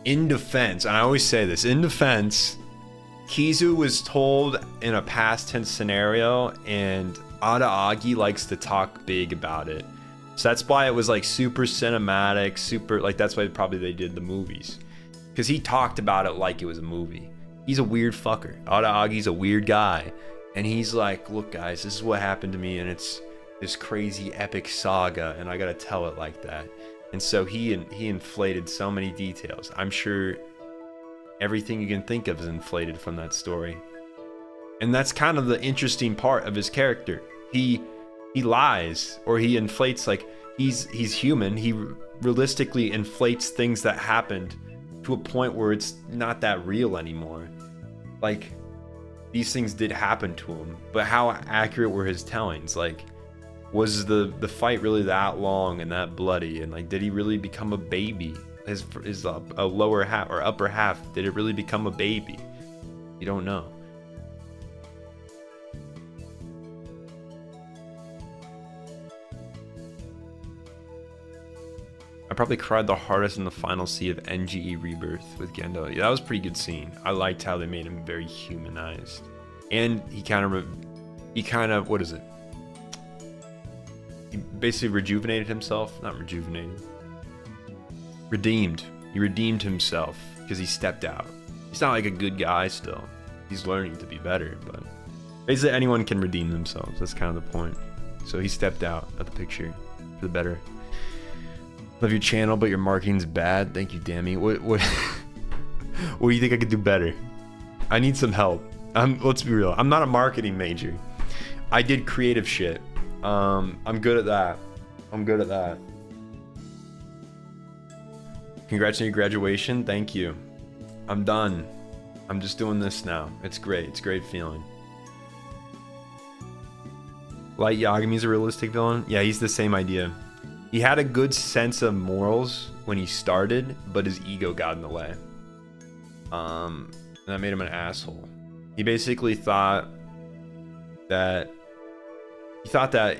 in defense, and I always say this, in defense, Kizu was told in a past tense scenario, and Adaagi likes to talk big about it. So that's why it was like super cinematic, super, like that's why probably they did the movies. Because he talked about it like it was a movie. He's a weird fucker. Adaagi's a weird guy. And he's like, look guys, this is what happened to me, and it's this crazy epic saga, and I gotta tell it like that. And so he inflated so many details. I'm sure everything you can think of is inflated from that story. And that's kind of the interesting part of his character. He lies, or he inflates, like he's human. He realistically inflates things that happened to a point where it's not that real anymore. Like, these things did happen to him, but how accurate were his tellings? Like, was the fight really that long and that bloody? And like, did he really become a baby? His lower half or upper half, did it really become a baby? You don't know. I probably cried the hardest in the final scene of NGE Rebirth with Gendo. Yeah, that was a pretty good scene. I liked how they made him very humanized. And he kind of, what is it? He basically rejuvenated himself. Not rejuvenated. Redeemed. He redeemed himself because he stepped out. He's not like a good guy still. He's learning to be better, but basically anyone can redeem themselves. That's kind of the point. So he stepped out of the picture for the better. Love your channel, but your marketing's bad. Thank you, Dammy. What do you think I could do better? I need some help. Let's be real. I'm not a marketing major. I did creative shit. I'm good at that. I'm good at that. Congrats on your graduation. Thank you. I'm done. I'm just doing this now. It's great. It's a great feeling. Light Yagami's a realistic villain? Yeah, he's the same idea. He had a good sense of morals when he started, but his ego got in the way. And that made him an asshole. He basically thought that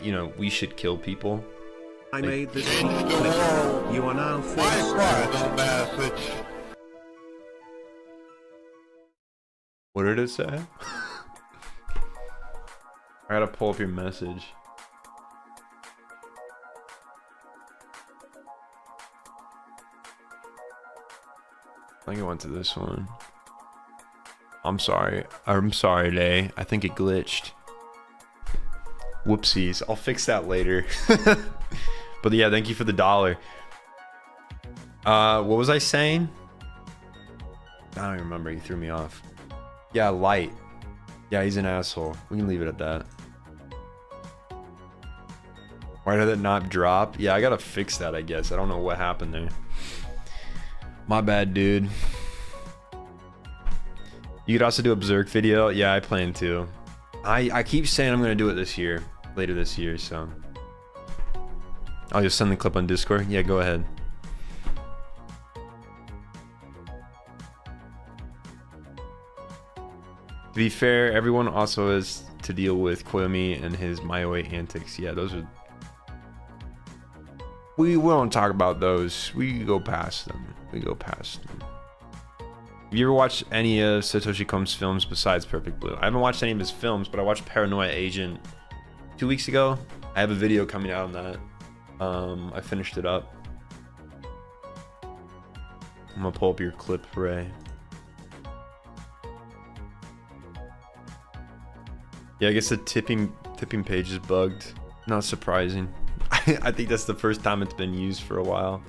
you know, we should kill people. I made this clip. You are now forced. What did it say? I gotta pull up your message. I think it went to this one. I'm sorry, Lay. I think it glitched. Whoopsies. I'll fix that later. But yeah, thank you for the $1. What was I saying? I don't even remember. You threw me off. Yeah, Light. Yeah, he's an asshole. We can leave it at that. Why did it not drop? Yeah, I gotta fix that, I guess. I don't know what happened there. My bad, dude. You could also do a Berserk video. Yeah, I plan to. I keep saying I'm gonna do it this year. Later this year, so. I'll just send the clip on Discord. Yeah, go ahead. To be fair, everyone also has to deal with Koyomi and his Mayoe antics. Yeah, those are... We won't talk about those. We go past them. We go past them. Have you ever watched any of Satoshi Kon's films besides Perfect Blue? I haven't watched any of his films, but I watched Paranoia Agent 2 weeks ago. I have a video coming out on that. I finished it up. I'm gonna pull up your clip, Ray. Yeah, I guess the tipping page is bugged. Not surprising. I think that's the first time it's been used for a while.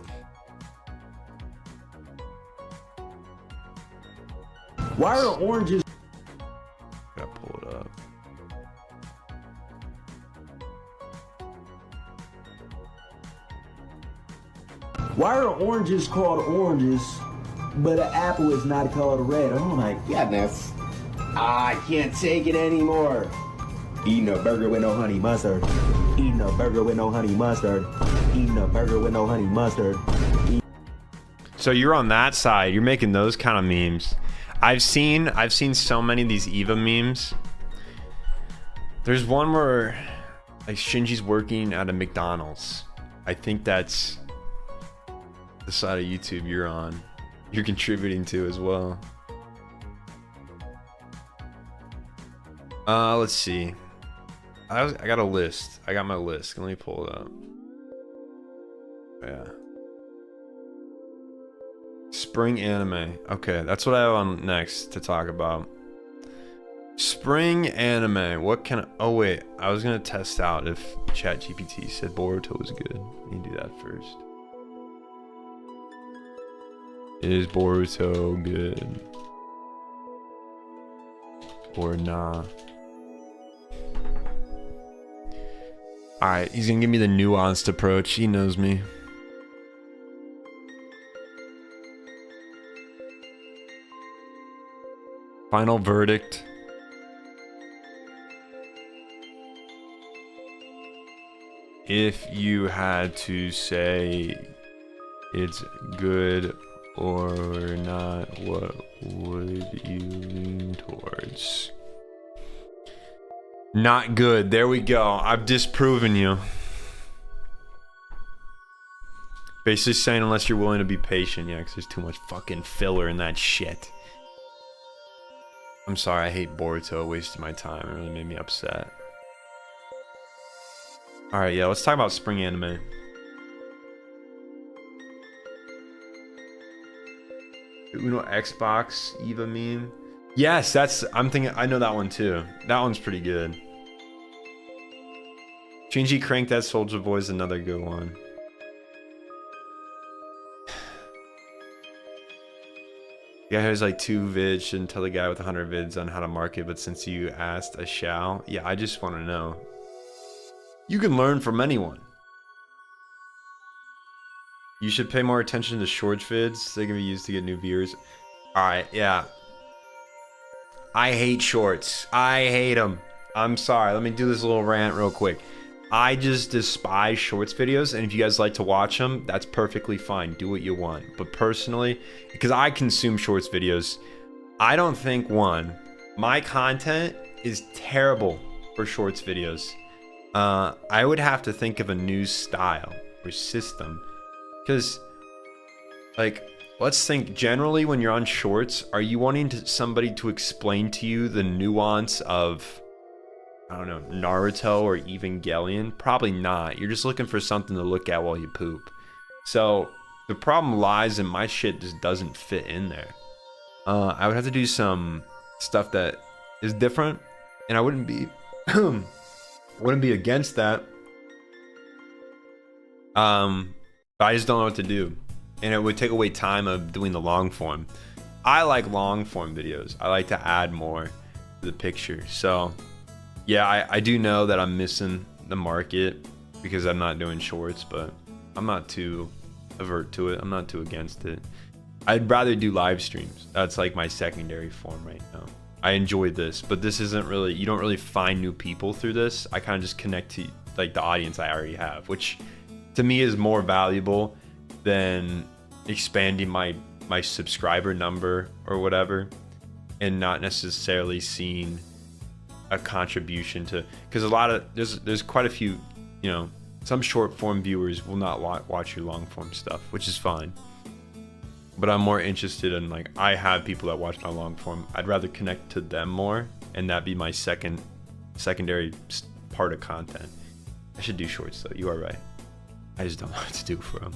Why are oranges? Gotta pull it up. Why are oranges called oranges, but an apple is not called red? Oh my goodness. I can't take it anymore. Eating a burger with no honey mustard. Eating a burger with no honey mustard. Eating a burger with no honey mustard. So you're on that side. You're making those kind of memes. I've seen so many of these Eva memes. There's one where like Shinji's working at a McDonald's. I think that's the side of YouTube you're on. You're contributing to as well. Let's see. I got a list. I got my list. Let me pull it up. Yeah. Spring anime. Okay, that's what I have on next to talk about. Spring anime. What can I... Oh, wait. I was going to test out if ChatGPT said Boruto was good. Let me do that first. Is Boruto good? Or nah? Alright, he's gonna give me the nuanced approach. He knows me. Final verdict. If you had to say it's good or not, what would you lean towards? Not good. There we go. I've disproven you. Basically saying unless you're willing to be patient. Yeah, because there's too much fucking filler in that shit. I'm sorry. I hate Boruto. It wasted my time. It really made me upset. Alright, yeah. Let's talk about spring anime. Uno Xbox Eva meme. Yes, I'm thinking, I know that one too. That one's pretty good. Shinji Crank That Soldier Boy is another good one. The guy who's like 2 vids shouldn't tell the guy with 100 vids on how to market, but since you asked, I shall. Yeah, I just want to know. You can learn from anyone. You should pay more attention to shorts vids. They can be used to get new viewers. Alright, yeah. I hate shorts. I hate them. I'm sorry. Let me do this little rant real quick. I just despise shorts videos, and if you guys like to watch them, that's perfectly fine. Do what you want. But personally, because I consume shorts videos, I don't think, one, my content is terrible for shorts videos. I would have to think of a new style or system. Because, like, let's think generally when you're on shorts, are you wanting somebody to explain to you the nuance of, I don't know, Naruto or Evangelion? Probably not. You're just looking for something to look at while you poop. So the problem lies in my shit just doesn't fit in there. I would have to do some stuff that is different, and I wouldn't be wouldn't be against that. But I just don't know what to do, and it would take away time of doing the long form. I like long form videos. I like to add more to the picture. So yeah, I do know that I'm missing the market because I'm not doing shorts, but I'm not too avert to it. I'm not too against it. I'd rather do live streams. That's like my secondary form right now. I enjoy this, but this isn't really, you don't really find new people through this. I kind of just connect to like the audience I already have, which to me is more valuable than expanding my subscriber number or whatever, and not necessarily seeing a contribution to, because a lot of there's quite a few, you know, some short form viewers will not watch your long form stuff, which is fine. But I'm more interested in, like, I have people that watch my long form. I'd rather connect to them more, and that be my secondary part of content. I should do shorts though. You are right. I just don't know what to do for them.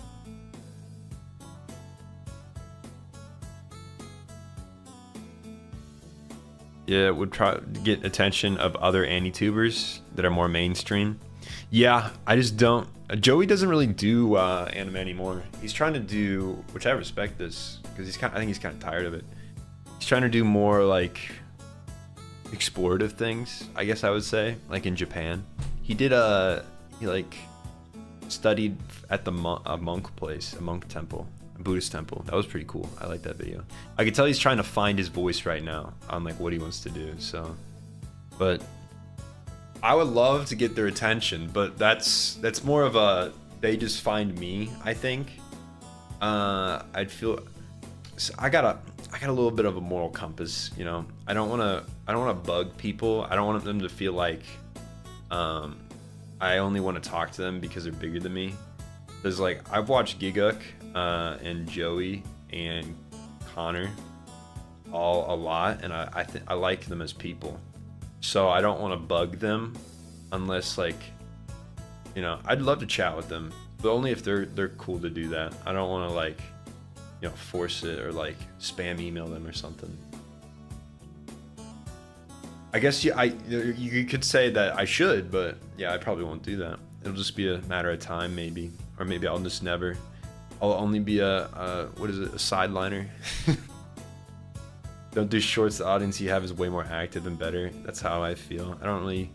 Yeah, would try to get attention of other anti-tubers that are more mainstream. Yeah, I just don't. Joey doesn't really do anime anymore. He's trying to do, which I respect this, because I think he's kind of tired of it. He's trying to do more like explorative things, I guess I would say, like in Japan. He did he like studied at the monk place, a monk temple, a Buddhist temple. That was pretty cool. I like that video. I could tell he's trying to find his voice right now on like what he wants to do. So, but I would love to get their attention, but that's more of a, they just find me, I think. I'd feel, so I got a little bit of a moral compass, you know. I don't want to bug people. I don't want them to feel like I only want to talk to them because they're bigger than me. There's like, I've watched Giguk and Joey and Connor all a lot, and I like them as people. So I don't want to bug them unless, like, you know, I'd love to chat with them, but only if they're cool to do that. I don't want to, like, you know, force it or like spam email them or something. I guess you could say that I should, but yeah, I probably won't do that. It'll just be a matter of time, maybe, or maybe I'll just never. I'll only be a what is it, a sideliner. Don't do shorts. The audience you have is way more active and better. That's how I feel. I don't really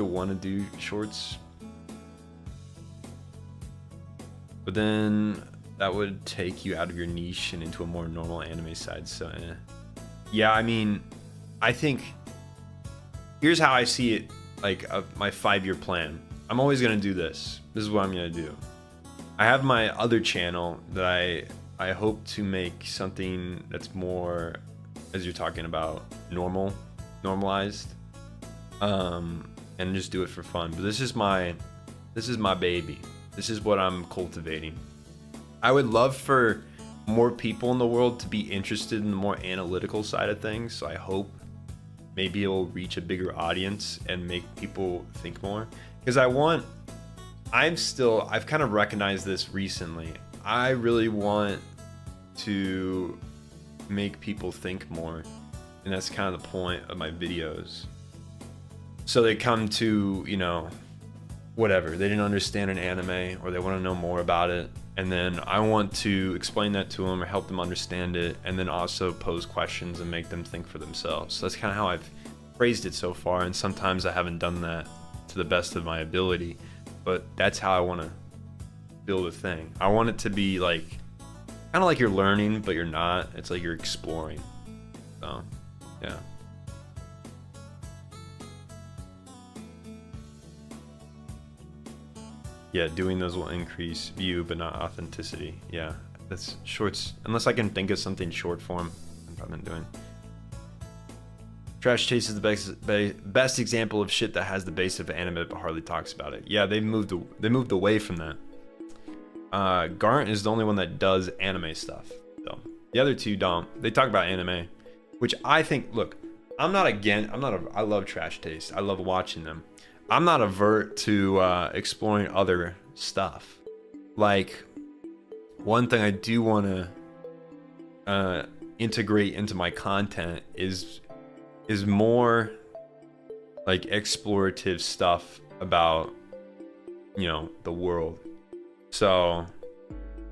want to do shorts, but then that would take you out of your niche and into a more normal anime side. So yeah, I mean, I think here's how I see it, like my 5-year plan. I'm always gonna do this. This is what I'm gonna do. I have my other channel that I hope to make something that's more, as you're talking about, normalized, and just do it for fun. But this is my baby. This is what I'm cultivating. I would love for more people in the world to be interested in the more analytical side of things. So I hope maybe it'll reach a bigger audience and make people think more. Because I've kind of recognized this recently. I really want to make people think more, and that's kind of the point of my videos. So they come to, you know, whatever, they didn't understand an anime or they want to know more about it, and then I want to explain that to them or help them understand it, and then also pose questions and make them think for themselves. So that's kind of how I've phrased it so far, and sometimes I haven't done that to the best of my ability, but that's how I want to build a thing. I want it to be like kind of like you're learning, but you're not. It's like you're exploring. So yeah. Yeah, doing those will increase view, but not authenticity. Yeah, that's shorts. Unless I can think of something short form, I've been doing. Trash Taste is the best example of shit that has the base of anime but hardly talks about it. Yeah, they moved away from that. Garnt is the only one that does anime stuff, though. The other two don't. They talk about anime, which I think. Look, I love Trash Taste. I love watching them. I'm not avert to exploring other stuff. Like, one thing I do want to integrate into my content is more like explorative stuff about, you know, the world. So,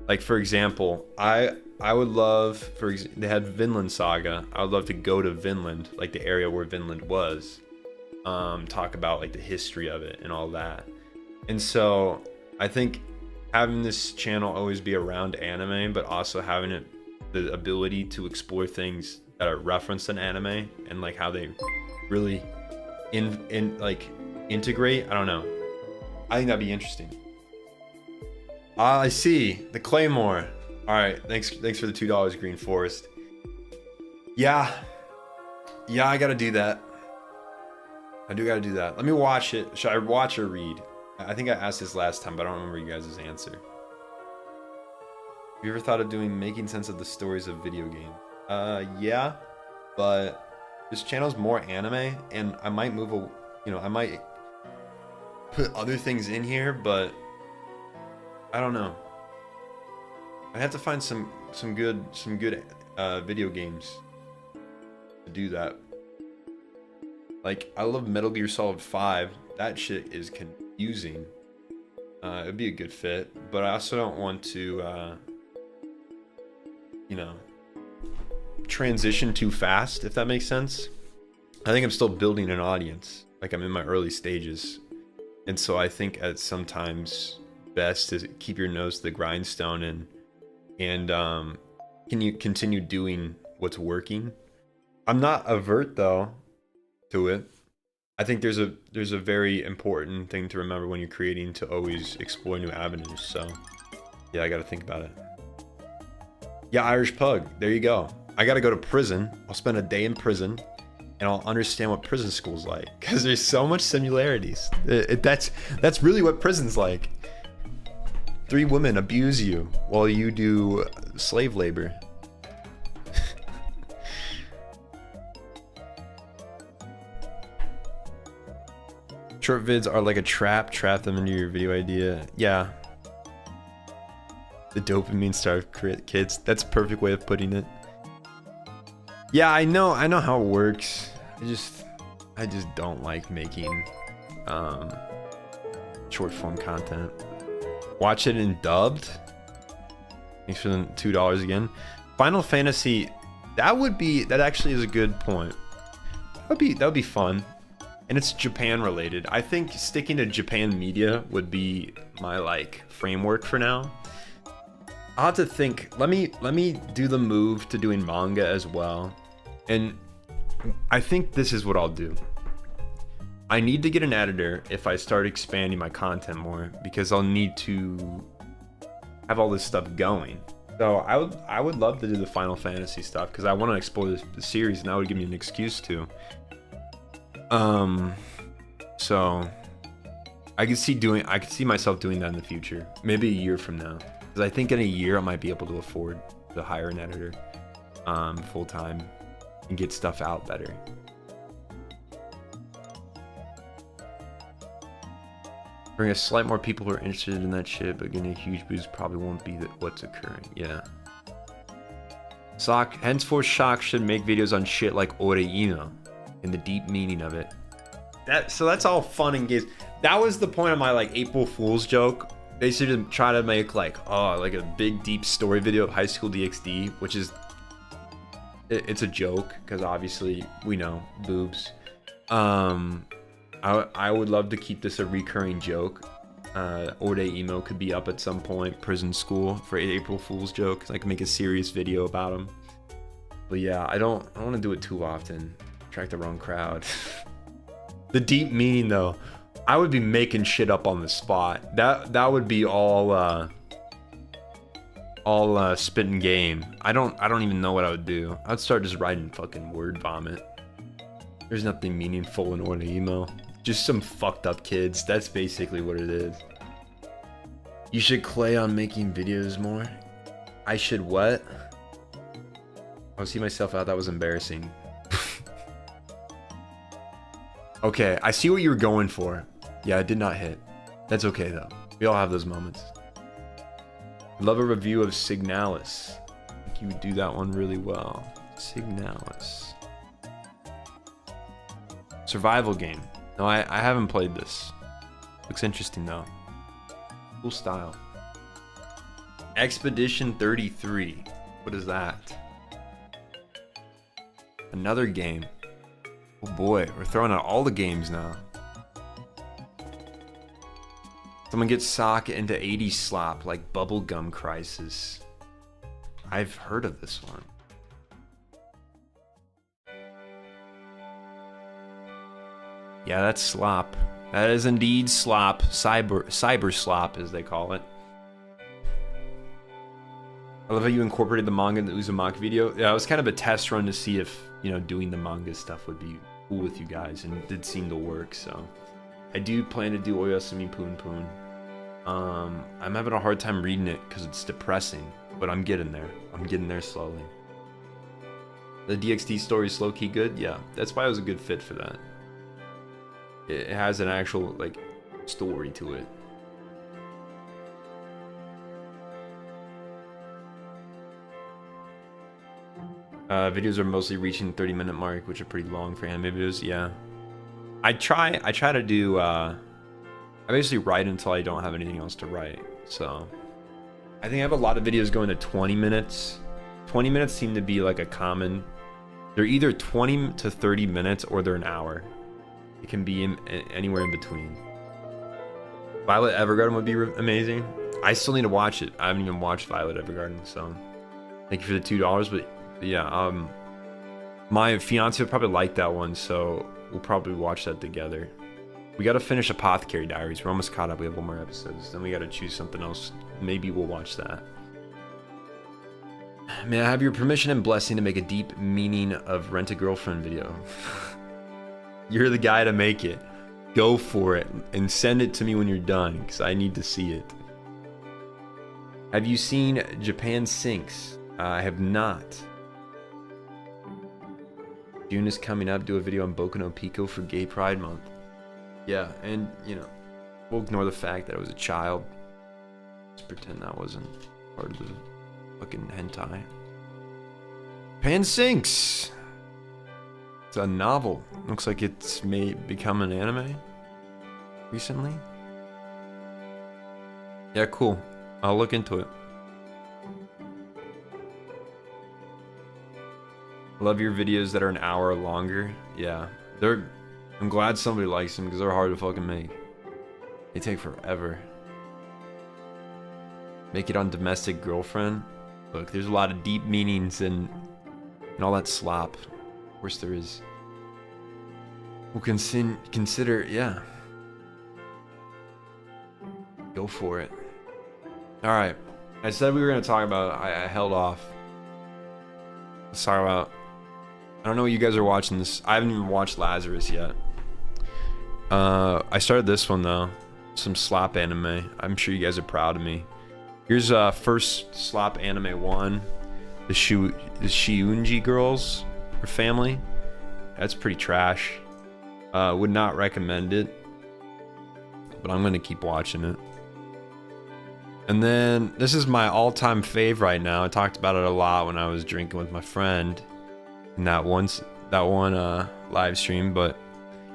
like, for example, I would love, they had Vinland Saga. I would love to go to Vinland, like the area where Vinland was. Talk about like the history of it and all that. And so I think having this channel always be around anime, but also having it the ability to explore things that are referenced in anime and like how they really integrate. I don't know. I think that'd be interesting. I see the Claymore. All right, thanks for the $2, Green Forest. Yeah, I gotta do that. I do gotta do that. Let me watch it. Should I watch or read? I think I asked this last time, but I don't remember you guys' answer. Have you ever thought of making sense of the stories of video games? Yeah, but this channel's more anime, and I might I might put other things in here, but I don't know. I have to find some good video games to do that. Like, I love Metal Gear Solid 5. That shit is confusing. It'd be a good fit, but I also don't want to, transition too fast, if that makes sense. I think I'm still building an audience. Like, I'm in my early stages. And so I think at sometimes best to keep your nose to the grindstone and can you continue doing what's working? I'm not avert, though, to it. I think there's a very important thing to remember when you're creating, to always explore new avenues. So yeah, I gotta think about it. Yeah, Irish Pug, there you go. I gotta go to prison. I'll spend a day in prison and I'll understand what prison school's like, because there's so much similarities. That's really what prison's like. 3 women abuse you while you do slave labor. Short vids are like a trap them into your video idea. Yeah. The dopamine starved kids. That's a perfect way of putting it. Yeah, I know how it works. I just don't like making short form content. Watch it in dubbed. Thanks for the $2 again. Final Fantasy, that actually is a good point. That would be fun. And it's Japan related. I think sticking to Japan media would be my like framework for now. I'll have to think. Let me do the move to doing manga as well. And I think this is what I'll do. I need to get an editor if I start expanding my content more, because I'll need to have all this stuff going. So I would love to do the Final Fantasy stuff because I want to explore the series, and that would give me an excuse to. So I could see myself doing that in the future, maybe a year from now, because I think in a year I might be able to afford to hire an editor full time and get stuff out better. Bring a slight more people who are interested in that shit, but getting a huge boost probably won't be what's occurring. Yeah. Henceforth Shock should make videos on shit like Oreino and the deep meaning of it. So that's all fun and games. That was the point of my like April Fool's joke basically to try to make like a big deep story video of High School DxD, which is it's a joke because obviously we know boobs. I would love to keep this a recurring joke. Orde Emo could be up at some point. Prison School for April Fool's joke. I can make a serious video about him. But yeah, I don't want to do it too often. Attract the wrong crowd. The deep meaning though, I would be making shit up on the spot. That would be all spit and game. I don't even know what I would do. I'd start just writing fucking word vomit. There's nothing meaningful in Orde Emo. Just some fucked up kids. That's basically what it is. You should clay on making videos more. I should what? I'll see myself out. That was embarrassing. Okay, I see what you were going for. Yeah, it did not hit. That's okay though. We all have those moments. Love a review of Signalis. I think you would do that one really well. Signalis. Survival game. No, I haven't played this. Looks interesting though. Cool style. Expedition 33. What is that? Another game. Oh boy, we're throwing out all the games now. Someone gets sock into 80s slop like Bubblegum Crisis. I've heard of this one. Yeah, that's slop. That is indeed slop. Cyber slop, as they call it. I love how you incorporated the manga in the Uzumaki video. Yeah, it was kind of a test run to see if, you know, doing the manga stuff would be cool with you guys, and it did seem to work, so. I do plan to do Oyasumi Poon Poon. I'm having a hard time reading it because it's depressing, but I'm getting there. I'm getting there slowly. The DxD story is low-key good? Yeah, that's why it was a good fit for that. It has an actual, like, story to it. Videos are mostly reaching the 30-minute mark, which are pretty long for anime videos. Yeah, I try to do. I basically write until I don't have anything else to write. So I think I have a lot of videos going to 20 minutes. 20 minutes seem to be like a common. They're either 20 to 30 minutes or they're an hour. It can be anywhere in between. Violet Evergarden would be amazing. I still need to watch it. I haven't even watched Violet Evergarden, so thank you for the $2. But yeah, my fiance would probably like that one, so we'll probably watch that together. We gotta finish Apothecary Diaries. We're almost caught up. We have 1 more episodes. Then we gotta choose something else. Maybe we'll watch that. May I have your permission and blessing to make a deep meaning of Rent a Girlfriend video? You're the guy to make it. Go for it and send it to me when you're done, because I need to see it. Have you seen Japan Sinks? I have not. June is coming up. Do a video on Boku no Pico for Gay Pride Month. Yeah, and you know, we'll ignore the fact that I was a child. Just pretend that wasn't part of the fucking hentai. Japan Sinks. It's a novel. Looks like it's become an anime recently. Yeah, cool. I'll look into it. Love your videos that are an hour or longer. Yeah, I'm glad somebody likes them because they're hard to fucking make. They take forever. Make it on Domestic Girlfriend. Look, there's a lot of deep meanings and all that slop. Of course there is. We'll consider, yeah. Go for it. Alright. I said we were going to talk about, I held off. Let's talk about, I don't know what you guys are watching this. I haven't even watched Lazarus yet. I started this one though. Some slop anime. I'm sure you guys are proud of me. Here's first slop anime 1. The Shiunji girls or family. That's pretty trash. Would not recommend it. But I'm gonna keep watching it. And then this is my all-time fave right now. I talked about it a lot when I was drinking with my friend in that one live stream, but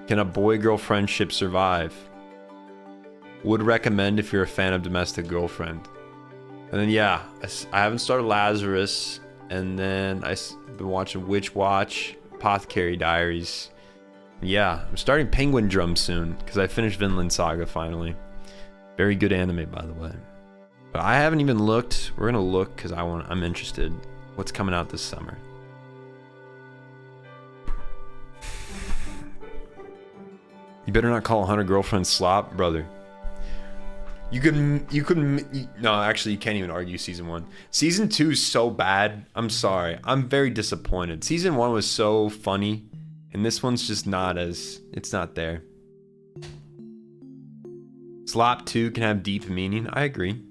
can a boy-girl friendship survive? Would recommend if you're a fan of Domestic Girlfriend. And then yeah, I haven't started Lazarus, and then I've been watching Witch Watch, Apothecary Diaries. Yeah, I'm starting Penguin Drum soon because I finished Vinland Saga finally. Very good anime, by the way. But I haven't even looked. We're gonna look because I'm interested. What's coming out this summer? You better not call 100 Girlfriends slop, brother. You couldn't. No, actually, you can't even argue season 1. Season 2 is so bad. I'm sorry. I'm very disappointed. Season 1 was so funny, and this one's just not as. It's not there. Slop 2 can have deep meaning. I agree.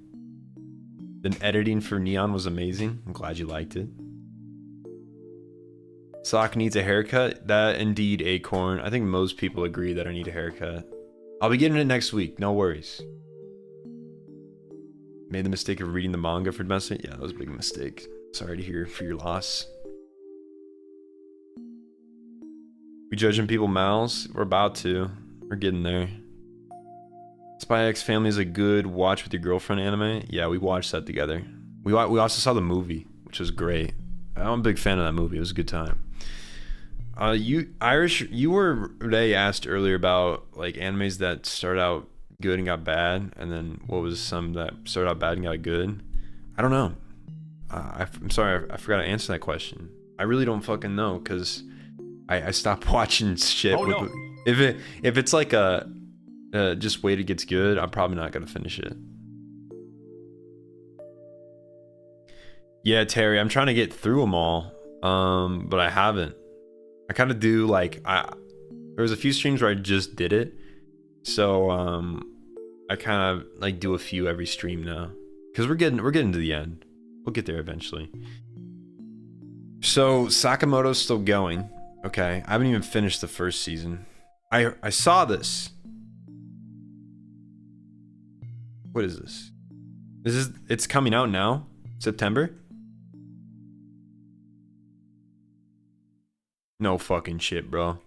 The editing for Neon was amazing. I'm glad you liked it. Sock needs a haircut. That indeed, Acorn. I think most people agree that I need a haircut. I'll be getting it next week. No worries. Made the mistake of reading the manga for Domestic. Yeah, that was a big mistake. Sorry to hear for your loss. We judging people mouths? We're about to. We're getting there. Spy X Family is a good watch with your girlfriend anime. Yeah, we watched that together. We also saw the movie, which was great. I'm a big fan of that movie. It was a good time. You were Ray asked earlier about like animes that started out good and got bad, and then what was some that started out bad and got good? I don't know. I'm sorry, I forgot to answer that question. I really don't fucking know because I stopped watching shit. Oh, no. If it's like a just wait it gets good, I'm probably not gonna finish it. Yeah, Terry, I'm trying to get through them all, but I haven't. I kind of do like there was a few streams where I just did it, so I kind of like do a few every stream now because we're getting to the end. We'll get there eventually. So Sakamoto's still going. Okay, I haven't even finished the first season. I saw this. What is this? It's coming out now? September? No fucking shit, bro.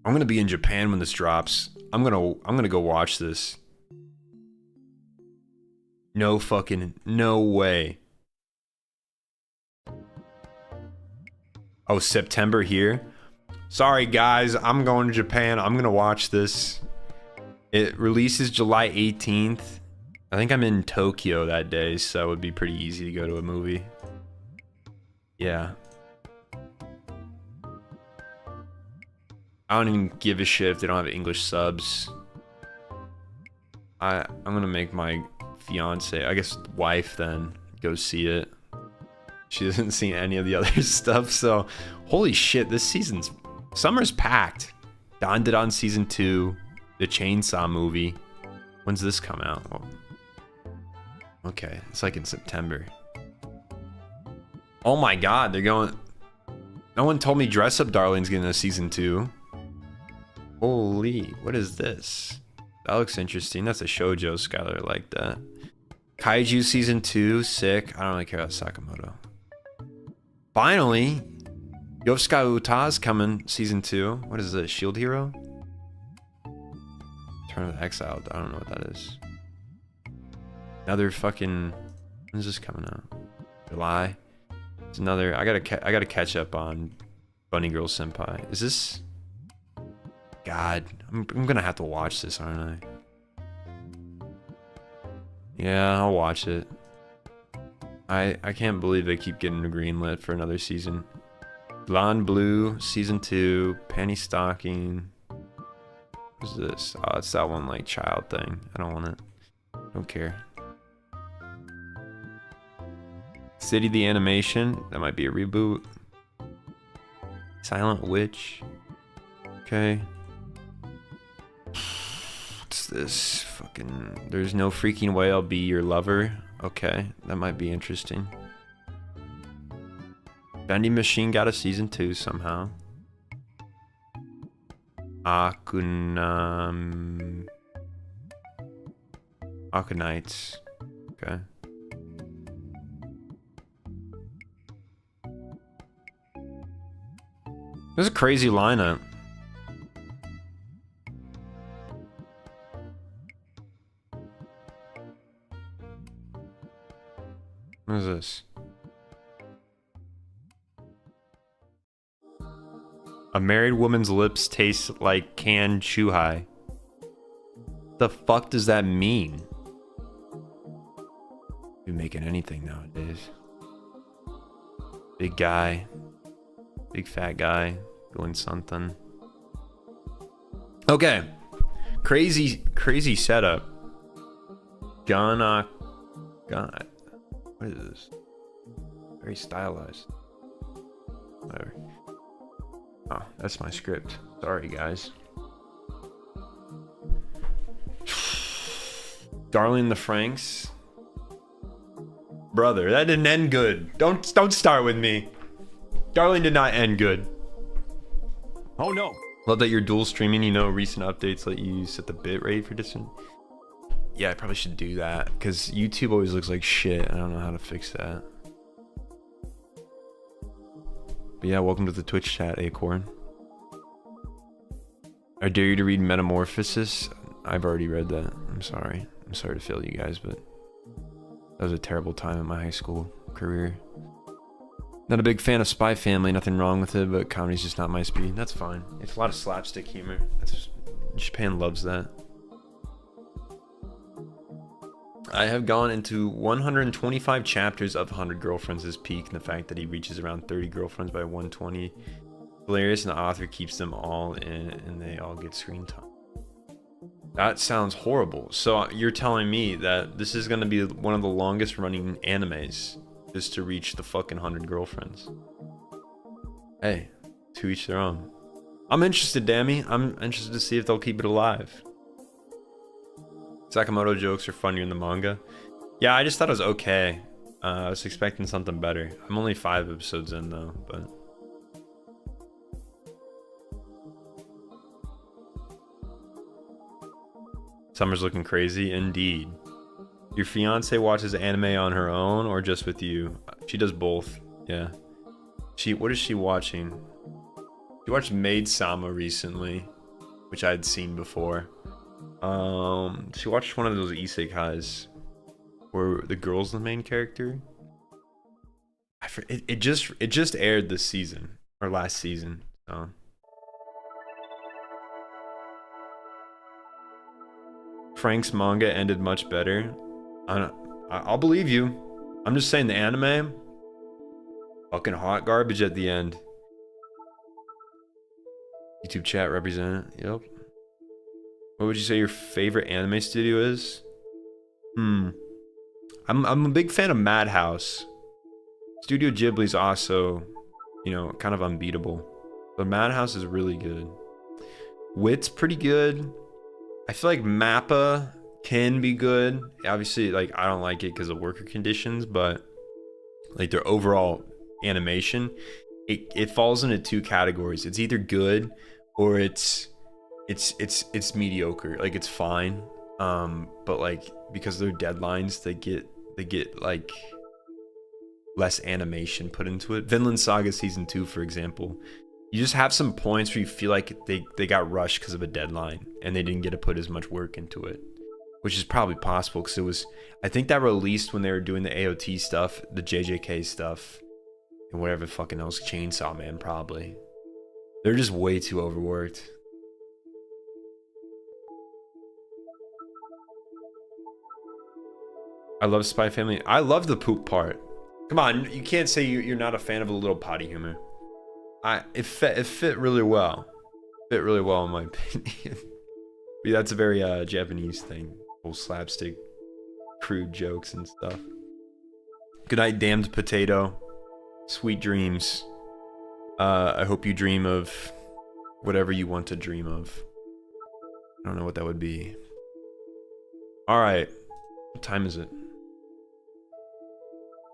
I'm gonna be in Japan when this drops. I'm gonna go watch this. No way. Oh, September here? Sorry guys, I'm going to Japan. I'm gonna watch this. It releases July 18th. I think I'm in Tokyo that day, so it would be pretty easy to go to a movie. Yeah. I don't even give a shit if they don't have English subs. I'm gonna make my fiance, I guess wife, then go see it. She hasn't seen any of the other stuff, so holy shit, this season's summer's packed. Dandadan season 2, the Chainsaw movie. When's this come out? Oh. Okay, it's like in September. Oh my god, they're going. No one told me Dress Up Darling's getting a season 2. Holy, what is this? That looks interesting. That's a shoujo, Skylar. I like that. Kaiju season 2, sick. I don't really care about Sakamoto. Finally, Yosuka Uta's coming season 2. What is this? Shield Hero? Turn of the Exiled. I don't know what that is. Another fucking. When's this coming out? July. It's another. I gotta catch up on Bunny Girl Senpai. Is this? God, I'm gonna have to watch this, aren't I? Yeah, I'll watch it. I can't believe they keep getting greenlit for another season. Blonde Blue season 2. Penny Stocking. What's this? Oh, it's that one like child thing. I don't want it. Don't care. City the Animation. That might be a reboot. Silent Witch. Okay. What's this? Fucking. There's no freaking way I'll be your lover. Okay, that might be interesting. Vending Machine got a season 2 somehow. Akunites. Okay. There's a crazy lineup. What is this? A married woman's lips taste like canned chuhai. The fuck does that mean? You're making anything nowadays. Big guy. Big fat guy doing something. Okay. Crazy setup. God. What is this? Very stylized. Whatever. Oh, that's my script. Sorry, guys. Darling the Franks. Brother, that didn't end good. Don't start with me. Darling did not end good. Oh no. Love that you're dual streaming, you know, recent updates let you set the bitrate for different. Yeah, I probably should do that because YouTube always looks like shit. I don't know how to fix that. But yeah, welcome to the Twitch chat, Acorn. I dare you to read Metamorphosis. I've already read that. I'm sorry. I'm sorry to fail you guys, but that was a terrible time in my high school career. Not a big fan of Spy Family, nothing wrong with it, but comedy's just not my speed. That's fine. It's a lot of slapstick humor. Japan loves that. I have gone into 125 chapters of 100 Girlfriends his peak, and the fact that he reaches around 30 girlfriends by 120. Hilarious, and the author keeps them all in, and they all get screen time. That sounds horrible. So you're telling me that this is going to be one of the longest running animes just to reach the fucking 100 girlfriends. Hey, to each their own. I'm interested, Dammy. I'm interested to see if they'll keep it alive. Sakamoto jokes are funnier in the manga. Yeah, I just thought it was okay. I was expecting something better. I'm only 5 episodes in though, but... Summer's looking crazy, indeed. Your fiance watches anime on her own or just with you? She does both, yeah. What is she watching? She watched Maid Sama recently, which I had seen before. She watched one of those isekais where the girl's the main character. It just aired this season or last season. So. Frank's manga ended much better. I'll believe you. I'm just saying the anime, fucking hot garbage at the end. YouTube chat represented. Yep. What would you say your favorite anime studio is? I'm a big fan of Madhouse. Studio Ghibli's also, you know, kind of unbeatable. But Madhouse is really good. Wit's pretty good. I feel like Mappa can be good. Obviously, like, I don't like it because of worker conditions, but like their overall animation, it falls into 2 categories. It's either good or it's mediocre. Like, it's fine. But like, because they're deadlines, they get like less animation put into it. Vinland Saga season 2, for example. You just have some points where you feel like they got rushed because of a deadline and they didn't get to put as much work into it, which is probably possible because it was, I think that released when they were doing the AOT stuff, the JJK stuff, and whatever fucking else, Chainsaw Man probably. They're just way too overworked. I love Spy Family. I love the poop part. Come on, you can't say you're not a fan of a little potty humor. It fit really well. Fit really well in my opinion. But that's a very Japanese thing. Whole slapstick, crude jokes and stuff. Good night, damned potato. Sweet dreams. I hope you dream of whatever you want to dream of. I don't know what that would be. All right, what time is it?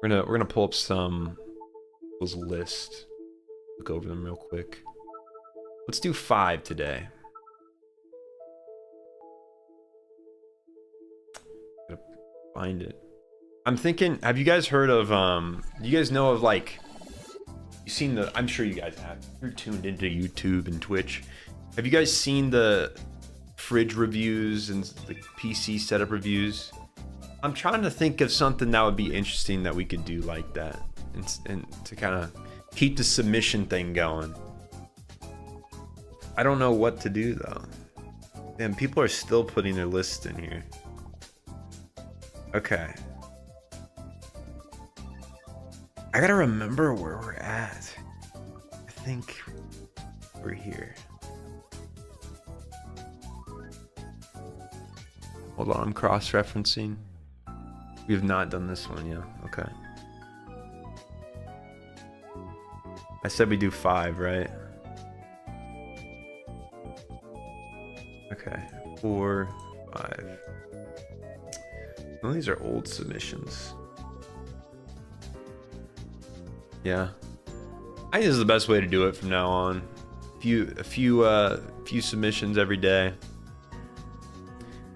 We're gonna pull up some those lists. Look over them real quick. Let's do 5 today. Gotta find it. I'm thinking, have you guys heard of you guys know of, like, you've seen the, I'm sure you guys have, you're tuned into YouTube and Twitch. Have you guys seen the fridge reviews and the PC setup reviews? I'm trying to think of something that would be interesting that we could do like that, and to kind of keep the submission thing going. I don't know what to do though. And people are still putting their lists in here. Okay. I gotta remember where we're at. I think we're here. Hold on, I'm cross-referencing. We have not done this one yet. Okay. I said we do 5, right? Okay, 4, 5. Well, these are old submissions. Yeah, I think this is the best way to do it from now on. A few submissions every day.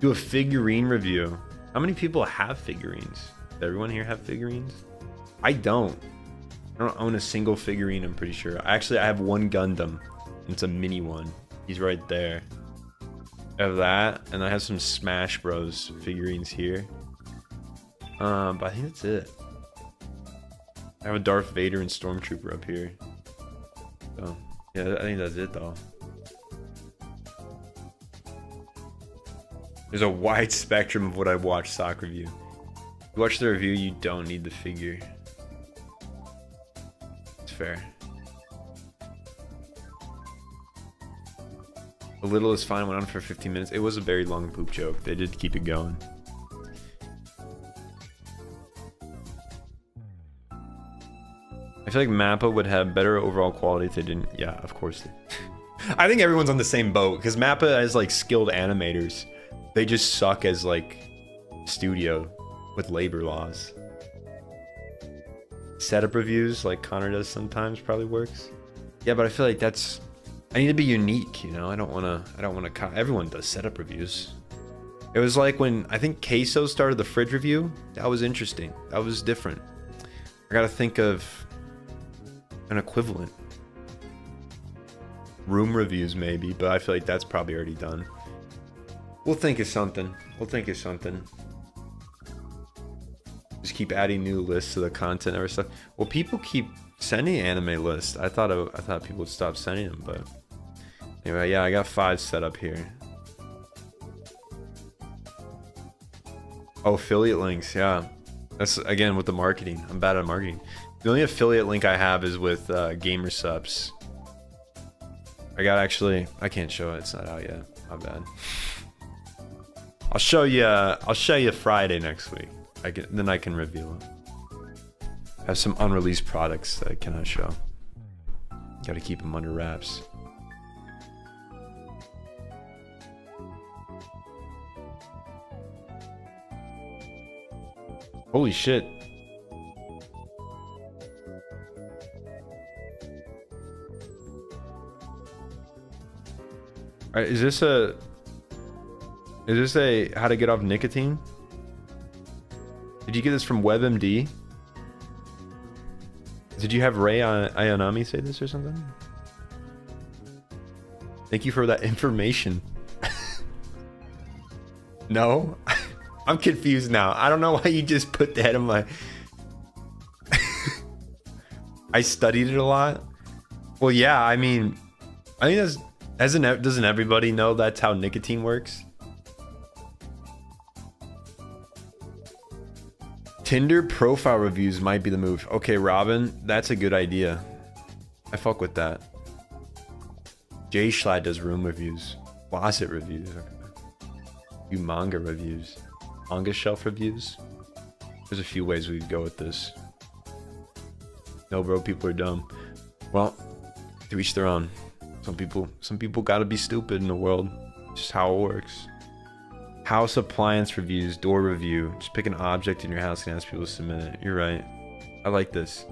Do a figurine review. How many people have figurines? Does everyone here have figurines? I don't own a single figurine, I'm pretty sure. Actually, I have one Gundam. It's a mini one. He's right there. I have that, and I have some Smash Bros figurines here. But I think that's it. I have a Darth Vader and Stormtrooper up here. So, yeah, I think that's it though. There's a wide spectrum of what I've watched stock review. You watch the review, you don't need the figure. It's fair. A little is fine, went on for 15 minutes. It was a very long poop joke. They did keep it going. I feel like Mappa would have better overall quality if they didn't. Yeah, of course. I think everyone's on the same boat because Mappa has like skilled animators. They just suck as like studio with labor laws. Setup reviews like Connor does sometimes probably works. Yeah, but I feel like I need to be unique, you know. I don't want to. Everyone does setup reviews. It was like when I think Queso started the fridge review. That was interesting. That was different. I gotta think of an equivalent. Room reviews maybe, but I feel like that's probably already done. We'll think of something. Just keep adding new lists to the content or stuff. Well, people keep sending anime lists. I thought people would stop sending them, but anyway, yeah, I got 5 set up here. Oh, affiliate links, yeah. That's again with the marketing. I'm bad at marketing. The only affiliate link I have is with Gamer Subs. I can't show it. It's not out yet. My bad. I'll show you Friday next week. Then I can reveal it. I have some unreleased products that I cannot show. Got to keep them under wraps. Holy shit. Alright, is this a how to get off nicotine? Did you get this from WebMD? Did you have Ray Ayanami say this or something? Thank you for that information. No? I'm confused now. I don't know why you just put that in my... I studied it a lot. Well, yeah, I mean... I think doesn't everybody know that's how nicotine works? Tinder profile reviews might be the move. Okay, Robin, that's a good idea. I fuck with that. Jay Schley does room reviews. Closet reviews. Okay. Do manga reviews. Manga shelf reviews. There's a few ways we could go with this. No, bro, people are dumb. Well, to each their own. Some people gotta be stupid in the world. It's just how it works. House appliance reviews, door review. Just pick an object in your house and ask people to submit it. You're right. I like this.